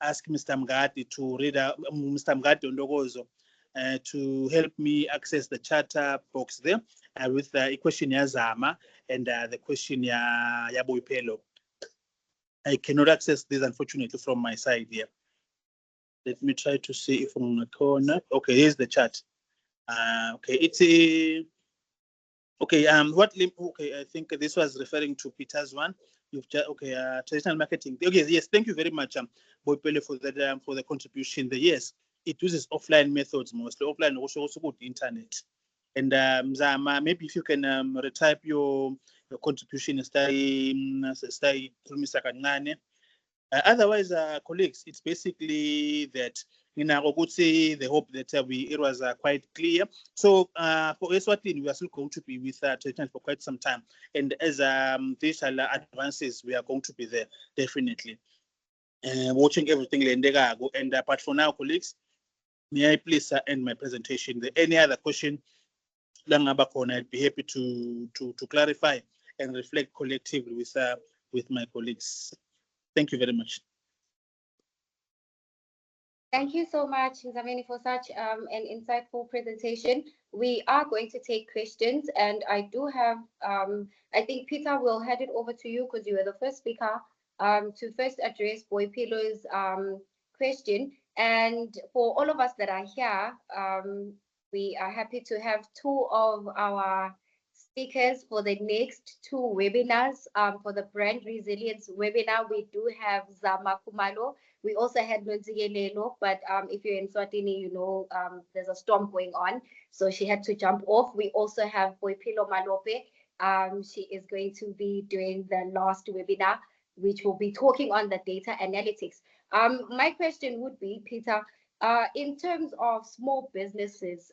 ask Mr. Mgadi to read Mr. Mgadi Ndogozo to help me access the chat box there with the question Yazama and the question Yaboipelo. I cannot access this unfortunately from my side here. Let me try to see if I'm on the corner. Okay, here's the chat. Okay, it's a okay. Okay, I think this was referring to Peter's one. You've just okay. Traditional marketing. Okay, yes. Thank you very much, Boipele, for that for the contribution. Yes, it uses offline methods mostly. Offline also good internet. And Zama, maybe if you can retype your contribution, stay otherwise, colleagues, it's basically that the hope that it was quite clear. So for Eswatini, we are still going to be with traditional for quite some time, and as digital advances, we are going to be there definitely. Watching everything and but for now, colleagues, may I please end my presentation? Any other question? I'd be happy to clarify and reflect collectively with my colleagues. Thank you very much. Thank you so much, Mzameni, for such an insightful presentation. We are going to take questions, and I do have, I think Peter will hand it over to you because you were the first speaker to first address Boipelo's question. And for all of us that are here, we are happy to have two of our speakers for the next two webinars. For the brand resilience webinar, we do have Zama Kumalo. We also had Nonzigelelo, but if you're in Swatini, you know there's a storm going on, so she had to jump off. We also have Boipelo Malope. She is going to be doing the last webinar, which will be talking on the data analytics. My question would be, Peter, in terms of small businesses,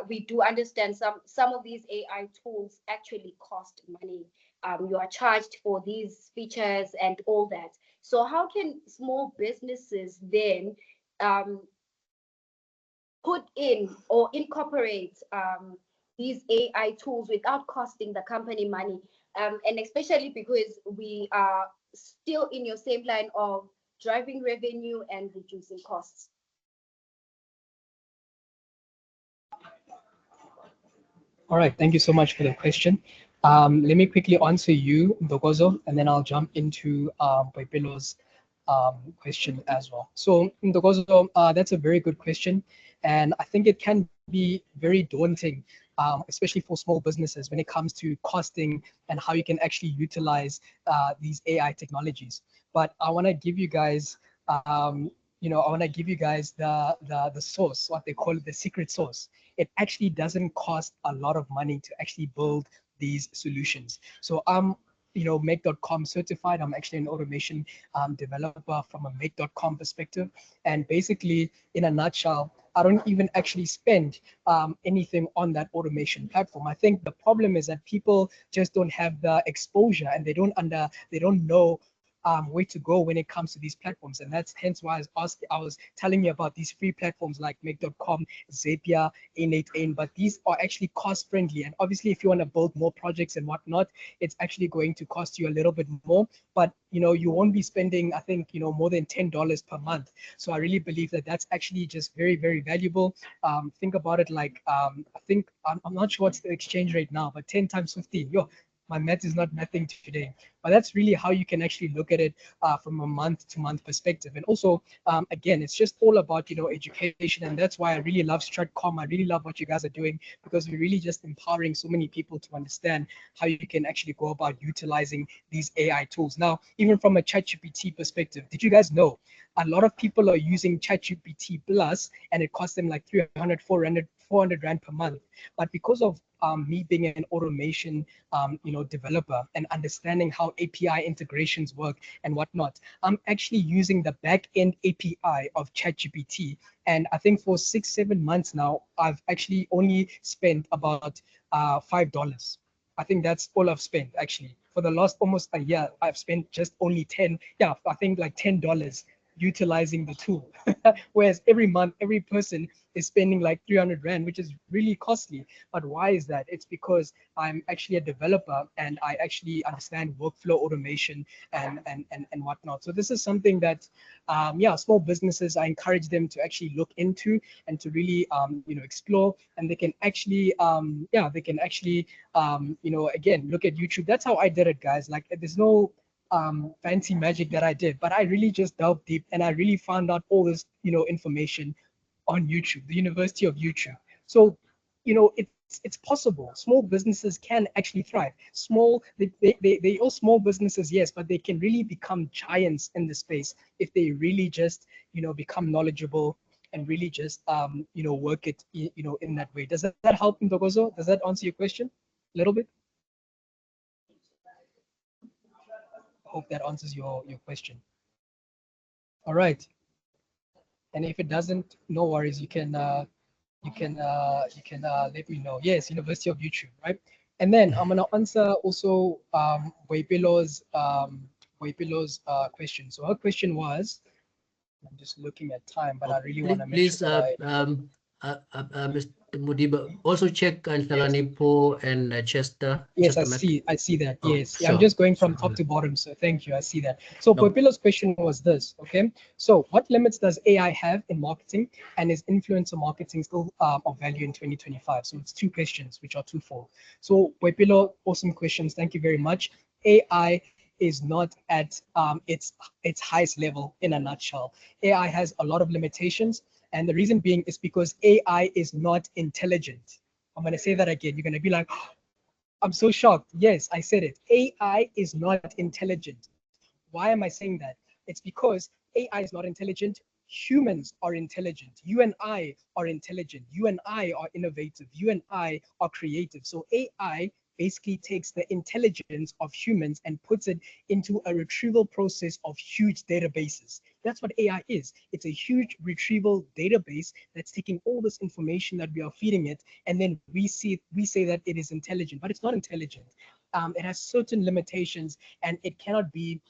we do understand some of these AI tools actually cost money. You are charged for these features and all that. So how can small businesses then put in or incorporate these AI tools without costing the company money? And especially because we are still in your same line of driving revenue and reducing costs. All right, thank you so much for the question. Let me quickly answer you, Ndogozo, and then I'll jump into Boipelo's question as well. So Ntokozo, that's a very good question, and I think it can be very daunting, especially for small businesses when it comes to costing and how you can actually utilize these AI technologies. But I want to give you guys, I want to give you guys the source, what they call it, the secret sauce. It actually doesn't cost a lot of money to actually build these solutions. So I'm make.com certified. I'm actually an automation developer from a make.com perspective. And basically, in a nutshell, I don't even actually spend anything on that automation platform. I think the problem is that people just don't have the exposure and they don't know where to go when it comes to these platforms. And that's hence why I was telling you about these free platforms like make.com, Zapier, N8N, but these are actually cost friendly. And obviously, if you want to build more projects and whatnot, it's actually going to cost you a little bit more. But you won't be spending, I think, more than $10 per month. So I really believe that that's actually just very, very valuable. Think about it like I think I'm not sure what's the exchange rate now, but 10 times 15. Yo, my math is not nothing today. But that's really how you can actually look at it from a month-to-month perspective. And also, again, it's just all about education, and that's why I really love Stratcom. I really love what you guys are doing, because we're really just empowering so many people to understand how you can actually go about utilizing these AI tools. Now, even from a ChatGPT perspective, did you guys know a lot of people are using ChatGPT Plus, and it costs them like 300, 400 Rand per month. But because of me being an automation developer and understanding how API integrations work and whatnot, I'm actually using the back end API of ChatGPT. And I think for 6-7 months now, I've actually only spent about $5. I think that's all I've spent actually. For the last almost a year, I've spent just only 10, yeah, I think like $10 utilizing the tool. Whereas every month, every person is spending like 300 Rand, which is really costly. But why is that? It's because I'm actually a developer and I actually understand workflow automation and whatnot. So this is something that, small businesses, I encourage them to actually look into and to really, explore. And they can actually, again, look at YouTube. That's how I did it, guys. Like, there's no fancy magic that I did, but I really just delved deep and I really found out all this, information on YouTube, the University of YouTube. So, it's possible. Small businesses can actually thrive. They are small businesses, yes, but they can really become giants in the space if they really just, become knowledgeable and really just, work it, in that way. Does that help, Ndogozo? Does that answer your question a little bit? I hope that answers your question. All right. And if it doesn't, no worries. You can let me know. Yes, University of YouTube, right? And then I'm gonna answer also Waipilo's question. So her question was, I'm just looking at time, but I really want to make Please, sure that Mr. Modiba, also check Nhlakanipo and Chester. Yes, I Chester see that. Oh, Yes, yeah, I'm sure. just going from top to bottom. So thank you. I see that. So No. Popilo's question was this. Okay, so what limits does AI have in marketing, and is influencer marketing still of value in 2025? So it's two questions, which are twofold. So Popilo, awesome questions. Thank you very much. AI is not at its highest level in a nutshell. AI has a lot of limitations, and the reason being is because AI is not intelligent. I'm going to say that again. You're going to be like, I'm so shocked. Yes, I said it. AI is not intelligent. Why am I saying that? It's because AI is not intelligent. Humans are intelligent. You and I are intelligent. You and I are innovative. You and I are creative. So AI basically takes the intelligence of humans and puts it into a retrieval process of huge databases. That's what AI is. It's a huge retrieval database that's taking all this information that we are feeding it, and then we say that it is intelligent, but it's not intelligent. It has certain limitations, and it cannot be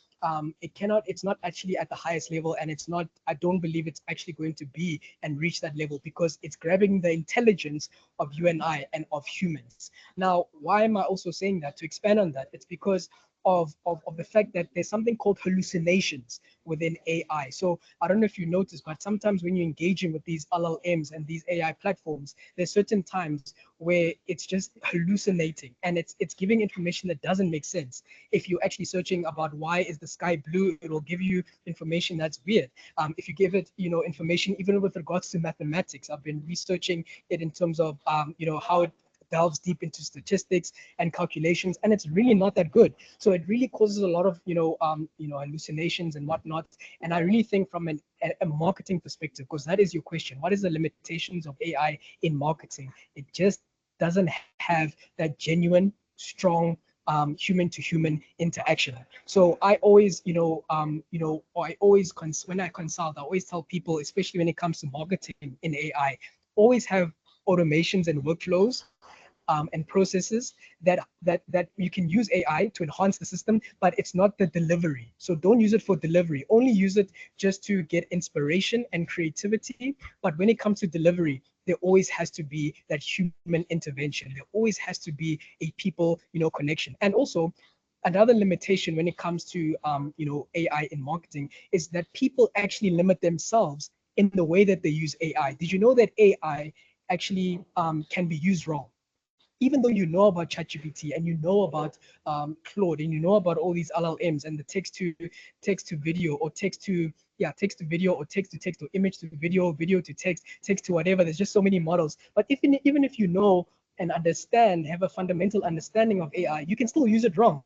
it's not actually at the highest level, and it's not, I don't believe it's actually going to be and reach that level, because it's grabbing the intelligence of you and I and of humans. Now, why am I also saying that? To expand on that, it's because of the fact that there's something called hallucinations within AI. So I don't know if you noticed, but sometimes when you're engaging with these LLMs and these AI platforms, there's certain times where it's just hallucinating and it's giving information that doesn't make sense. If you're actually searching about why is the sky blue, it will give you information that's weird. If you give it, information even with regards to mathematics, I've been researching it in terms of, how it delves deep into statistics and calculations, and it's really not that good. So it really causes a lot of hallucinations and whatnot. And I really think from a marketing perspective, because that is your question, what is the limitations of AI in marketing? It just doesn't have that genuine, strong human to human interaction. So I always, when I consult, I always tell people, especially when it comes to marketing in AI, always have automations and workflows and processes that you can use AI to enhance the system, but it's not the delivery. So don't use it for delivery. Only use it just to get inspiration and creativity. But when it comes to delivery, there always has to be that human intervention. There always has to be a people, connection. And also, another limitation when it comes to AI in marketing is that people actually limit themselves in the way that they use AI. Did you know that AI actually can be used wrong? Even though you know about ChatGPT and you know about Claude and you know about all these LLMs and the text to video or text to video or text to text or image to video, video to text to whatever. There's just so many models. But even if you know and understand, have a fundamental understanding of AI, you can still use it wrong.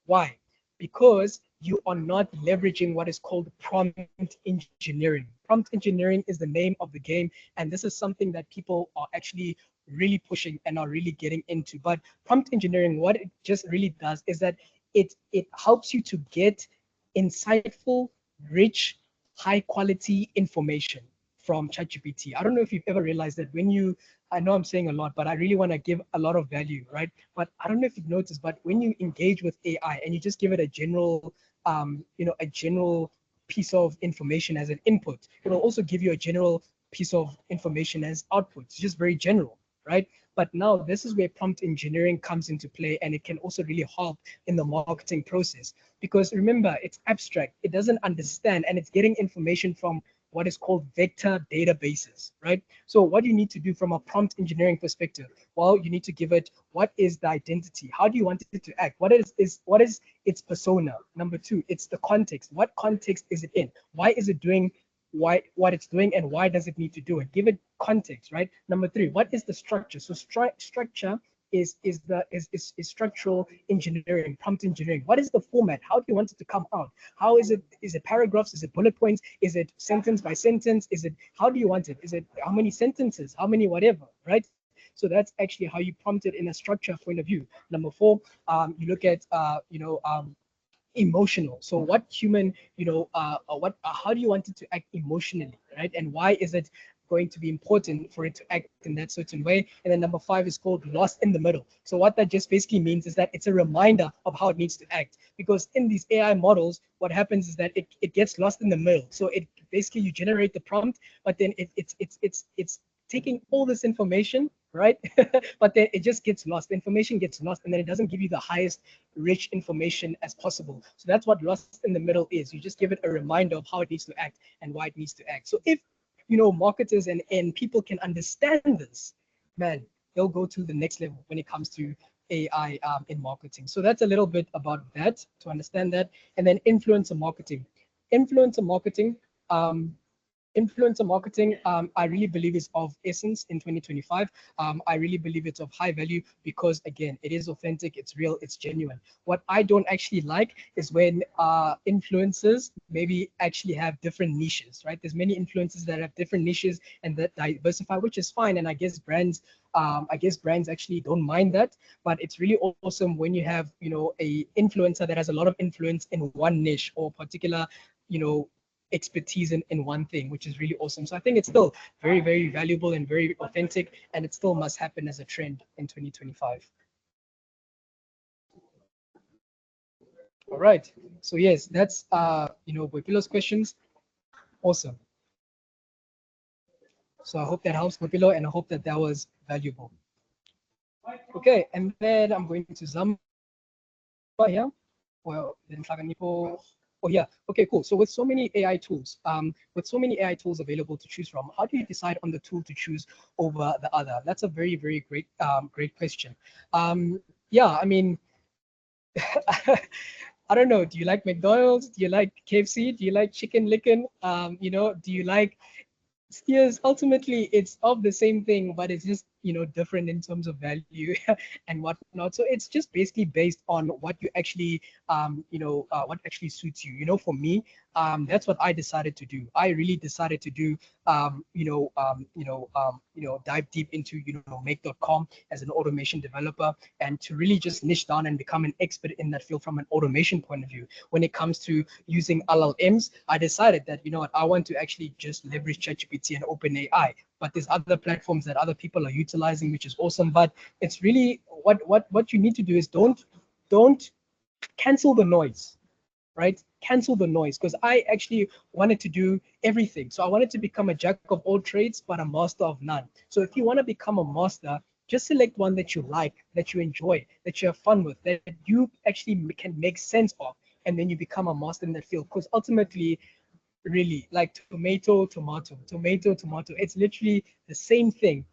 Why? Because you are not leveraging what is called prompt engineering. Prompt engineering is the name of the game, and this is something that people are actually really pushing and are really getting into. But prompt engineering, what it just really does is that it helps you to get insightful, rich, high quality information from ChatGPT. I don't know if you've ever realized that I know I'm saying a lot, but I really want to give a lot of value, right? But I don't know if you've noticed, but when you engage with AI and you just give it a general, a general piece of information as an input, it will also give you a general piece of information as output. It's just very general, right? But now this is where prompt engineering comes into play, and it can also really help in the marketing process. Because remember, it's abstract, it doesn't understand, and it's getting information from what is called vector databases, right? So what you need to do from a prompt engineering perspective, well, you need to give it what is the identity, how do you want it to act, what is its persona. Number two, it's the context, what context is it in, why is it doing what it's doing, and why does it need to do it? Give it context, right? Number three, what is the structure? So structure is structural engineering, prompt engineering. What is the format? How do you want it to come out? How is it? Is it paragraphs? Is it bullet points? Is it sentence by sentence? Is it, how do you want it? Is it how many sentences? How many whatever, right? So that's actually how you prompt it in a structure point of view. Number four, you look at emotional. So what human, how do you want it to act emotionally, right? And why is it going to be important for it to act in that certain way? And then number five is called lost in the middle. So what that just basically means is that it's a reminder of how it needs to act. Because in these AI models, what happens is that it gets lost in the middle. So it basically, you generate the prompt, but then it's taking all this information, right? But then it just gets lost. The information gets lost, and then it doesn't give you the highest rich information as possible. So that's what lost in the middle is. You just give it a reminder of how it needs to act and why it needs to act. So if marketers and people can understand this, man, they'll go to the next level when it comes to AI in marketing. So that's a little bit about that, to understand that. And then influencer marketing. Influencer marketing, I really believe is of essence in 2025. I really believe it's of high value because, again, it is authentic, it's real, it's genuine. What I don't actually like is when influencers maybe actually have different niches, right? There's many influencers that have different niches and that diversify, which is fine. And I guess brands actually don't mind that. But it's really awesome when you have, a influencer that has a lot of influence in one niche or particular, expertise in one thing, which is really awesome. So I think it's still very, very valuable and very authentic, and it still must happen as a trend in 2025. All right. So yes, that's Boipilo's questions. Awesome. So I hope that helps, Boipilo, and I hope that was valuable. Okay, and then I'm going to Zamba here. well, then Nhlakanipho. Oh yeah. Okay, cool. So with so many AI tools, available to choose from, how do you decide on the tool to choose over the other? That's a very, very great question. Yeah, I mean, I don't know. Do you like McDonald's? Do you like KFC? Do you like Chicken Licken? Do you like Yes, ultimately it's of the same thing, but it's just different in terms of value and whatnot. So it's just basically based on what you actually what actually suits you. For me, that's what I decided to do. I really decided to do dive deep into make.com as an automation developer, and to really just niche down and become an expert in that field from an automation point of view. When it comes to using LLMs, I decided that what, I want to actually just leverage ChatGPT and OpenAI. But there's other platforms that other people are utilizing, which is awesome. But it's really what you need to do is don't cancel the noise, right? Cancel the noise, because I actually wanted to do everything. So I wanted to become a jack of all trades, but a master of none. So if you want to become a master, just select one that you like, that you enjoy, that you have fun with, that you actually can make sense of, and then you become a master in that field. Because ultimately, really, like tomato, it's literally the same thing,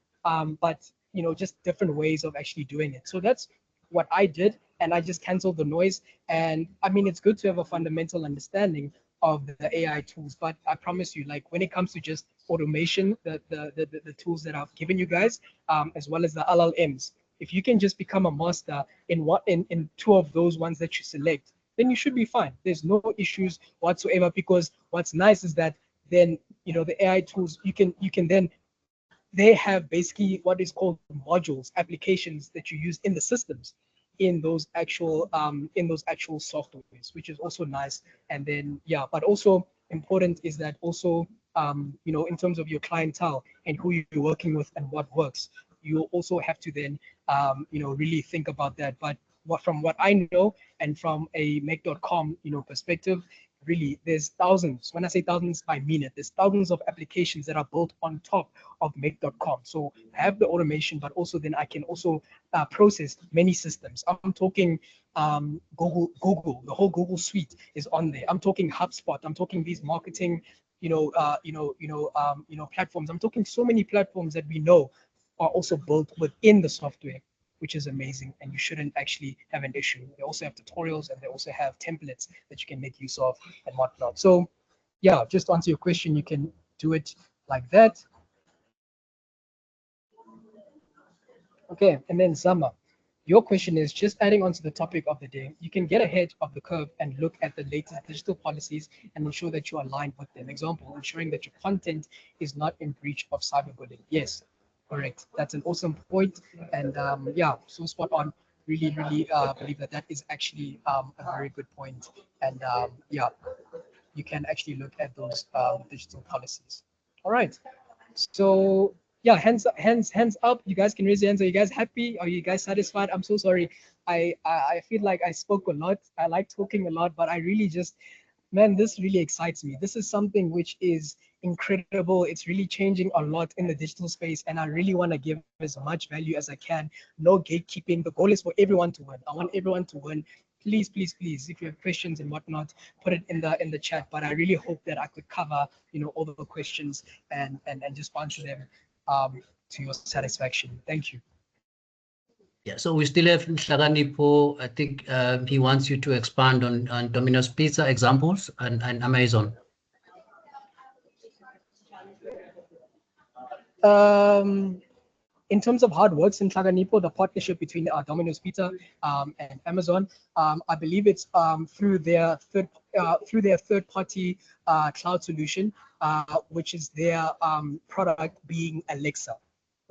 but just different ways of actually doing it. So that's what I did, and I just canceled the noise. And I mean, it's good to have a fundamental understanding of the AI tools, but I promise you, like when it comes to just automation, the tools that I've given you guys, as well as the LLMs, if you can just become a master in two of those ones that you select, then you should be fine. There's no issues whatsoever, because what's nice is that then the AI tools, you can then, they have basically what is called modules, applications that you use in the systems, in those actual softwares, which is also nice. And then yeah, but also important is that also in terms of your clientele and who you're working with and what works, you also have to then really think about that. But from what I know, and from a make.com perspective, really there's thousands. When I say thousands, I mean it. There's thousands of applications that are built on top of make.com. So I have the automation, but also then I can also process many systems. I'm talking Google, the whole Google suite is on there. I'm talking HubSpot. I'm talking these marketing platforms. I'm talking so many platforms that we know are also built within the software, which is amazing, and you shouldn't actually have an issue. They also have tutorials, and they also have templates that you can make use of and whatnot. So yeah, just to answer your question, you can do it like that. Okay, and then Zama, your question is just adding on to the topic of the day. You can get ahead of the curve and look at the latest digital policies and ensure that you are aligned with them. Example, ensuring that your content is not in breach of cyberbullying. Yes, correct. That's an awesome point. And yeah, so spot on. Really believe that is actually a very good point. And yeah, you can actually look at those digital policies. All right. So yeah, hands up. You guys can raise your hands. Are you guys happy? Are you guys satisfied? I'm so sorry. I feel like I spoke a lot. I like talking a lot, but I really just, man, this really excites me. This is something which is incredible. It's really changing a lot in the digital space, and I really want to give as much value as I can. No gatekeeping. The goal is for everyone to win. I want everyone to win. Please, if you have questions and whatnot, put it in the chat. But I really hope that I could cover all the questions and just answer them to your satisfaction. Thank you. Yeah, so we still have Nhlakanipho. I think he wants you to expand on Domino's Pizza examples and Amazon. In terms of how it works in Nhlakanipho, the partnership between Domino's Pizza and Amazon, I believe it's through their third party cloud solution, which is their product being Alexa.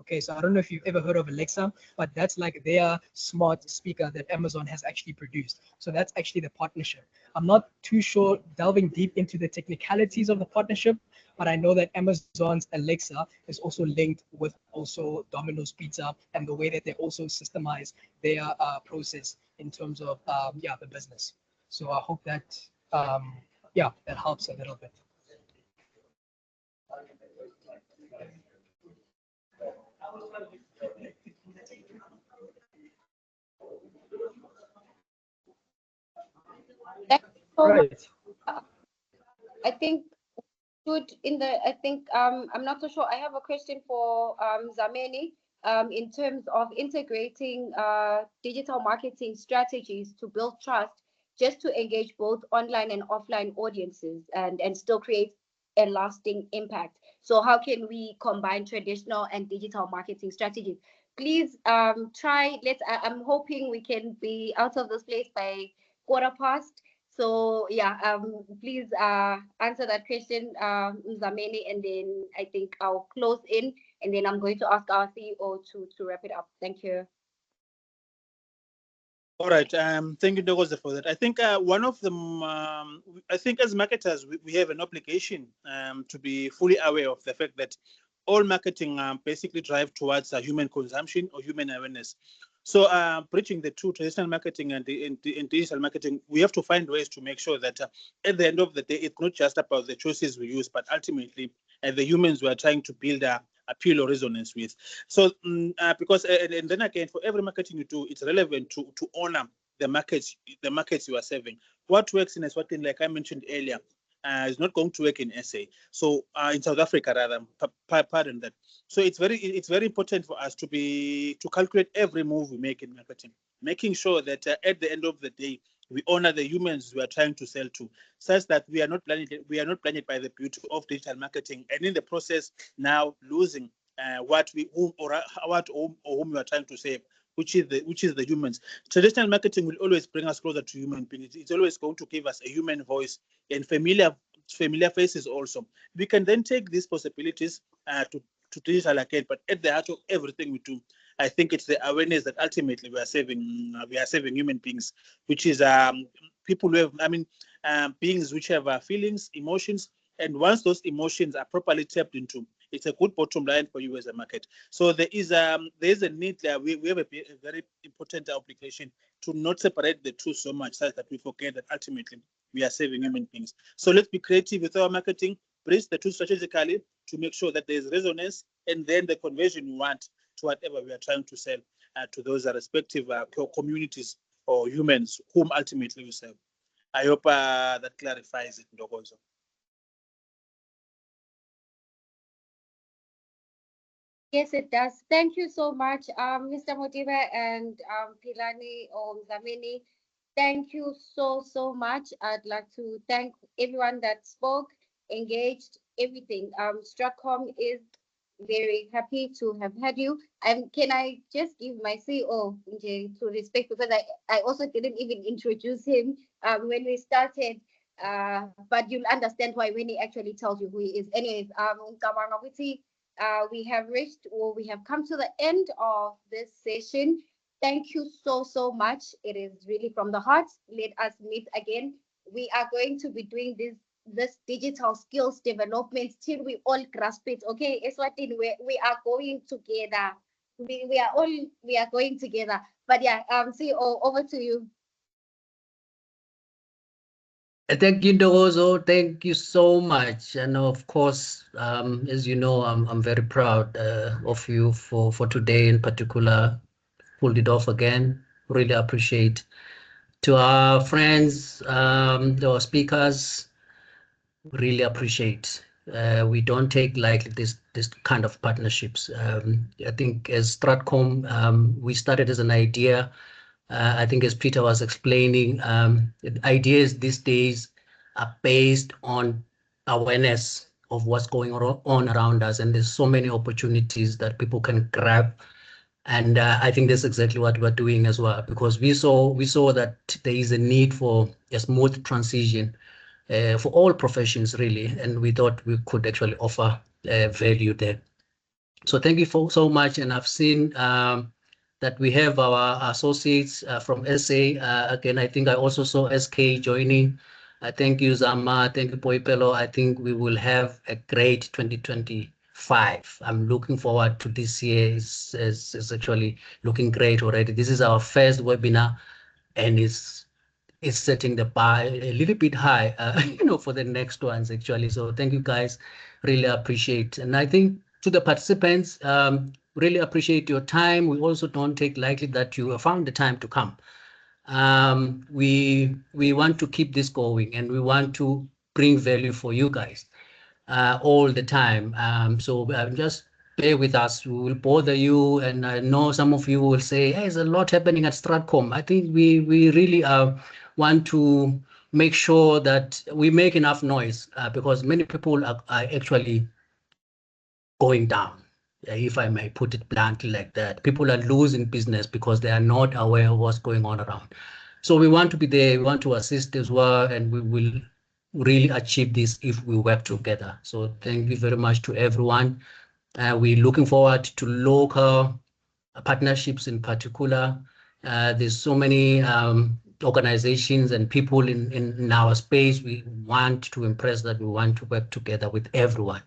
Okay, so I don't know if you've ever heard of Alexa, but that's like their smart speaker that Amazon has actually produced. So that's actually the partnership. I'm not too sure delving deep into the technicalities of the partnership, but I know that Amazon's Alexa is also linked with also Domino's Pizza, and the way that they also systemize their process in terms of the business. So I hope that that helps a little bit. So Right. I think I'm not so sure. I have a question for Mzameni in terms of integrating digital marketing strategies to build trust, just to engage both online and offline audiences and still create a lasting impact. So how can we combine traditional and digital marketing strategies? Please try. I'm hoping we can be out of this place by 1:15. So yeah, please answer that question, Mzameni, and then I think I'll close in, and then I'm going to ask our CEO to wrap it up. Thank you. All right. Thank you, Dogoza, for that. I think one of them, I think as marketers, we have an obligation to be fully aware of the fact that all marketing basically drive towards human consumption or human awareness. So bridging the two, traditional marketing and digital marketing, we have to find ways to make sure that at the end of the day, it's not just about the choices we use, but ultimately the humans we are trying to build a appeal or resonance with. So because and then again, for every marketing you do, it's relevant to honor the markets you are serving. What works in Eswatini, like I mentioned earlier, is not going to work in SA. So in South Africa, rather, pardon that. So it's very important for us to calculate every move we make in marketing, making sure that at the end of the day we honor the humans we are trying to sell to, such that we are not blinded by the beauty of digital marketing, and in the process now losing whom we are trying to save, which is the humans. Traditional marketing will always bring us closer to human beings. It's always going to give us a human voice and familiar faces also. We can then take these possibilities to digital again, but at the heart of everything we do, I think it's the awareness that ultimately we are saving human beings, which is people who have, beings which have feelings, emotions, and once those emotions are properly tapped into, it's a good bottom line for you as a market. So there is a need there. We have a very important obligation to not separate the two so much such that we forget that ultimately we are saving human beings. So let's be creative with our marketing, bridge the two strategically to make sure that there's resonance and then the conversion we want to whatever we are trying to sell to those respective communities or humans whom ultimately we serve. I hope that clarifies it, Ndogozo. Yes, it does. Thank you so much, Mr. Modiba and Pilani or Mzameni. Thank you so much. I'd like to thank everyone that spoke, engaged, everything. Stratcom is very happy to have had you. Can I just give my CEO to respect, because I also didn't even introduce him when we started. But you'll understand why when he actually tells you who he is. Anyways, we have reached, or we have come to the end of this session. Thank you so much. It is really from the heart. Let us meet again. We are going to be doing this digital skills development till we all grasp it. Okay, Eswatini, we are going together. We are going together. But yeah, CEO, over to you. Thank you, Ndogozo. Thank you so much. And of course, as you know, I'm very proud of you for today in particular. Pulled it off again. Really appreciate. To our friends, our speakers, really appreciate. We don't take lightly this kind of partnerships. I think as Stratcom, we started as an idea. I think as Peter was explaining, ideas these days are based on awareness of what's going on around us, and there's so many opportunities that people can grab. And I think that's exactly what we're doing as well, because we saw that there is a need for a smooth transition for all professions really, and we thought we could actually offer value there. So thank you so much, and I've seen that we have our associates from SA. Again, I think I also saw SK joining. Thank you, Zama. Thank you, Poipelo. I think we will have a great 2025. I'm looking forward to this year. It's actually looking great already. This is our first webinar, and it's setting the bar a little bit high, for the next ones actually. So thank you guys, really appreciate. And I think to the participants, really appreciate your time. We also don't take lightly that you have found the time to come. We want to keep this going, and we want to bring value for you guys all the time. So just bear with us. We will bother you, and I know some of you will say, "Hey, there's a lot happening at Stratcom." I think we really want to make sure that we make enough noise because many people are actually going down, if I may put it bluntly like that. People are losing business because they are not aware of what's going on around. So we want to be there, we want to assist as well, and we will really achieve this if we work together. So thank you very much to everyone. We're looking forward to local partnerships in particular. There's so many organizations and people in our space. We want to impress that we want to work together with everyone.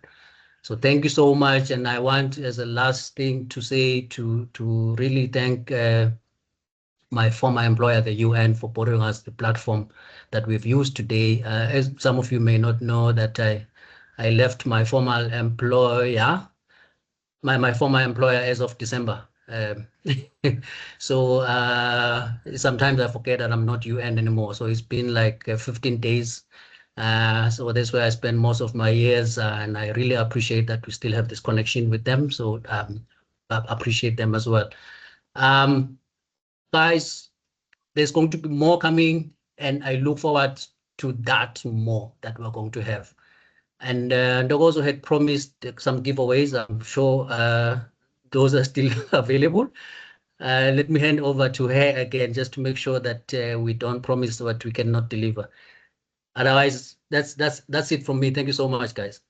So thank you so much. And I want, as a last thing, to say to really thank my former employer, the UN, for borrowing us the platform that we've used today. As some of you may not know, that I left my former employer, my former employer as of December. So sometimes I forget that I'm not UN anymore. So it's been like 15 days. So that's where I spend most of my years, and I really appreciate that we still have this connection with them. So I appreciate them as well. Guys, there's going to be more coming, and I look forward to that more that we're going to have. And Doug also had promised some giveaways. I'm sure those are still available. Let me hand over to her again, just to make sure that we don't promise what we cannot deliver. Otherwise, that's it from me. Thank you so much, guys.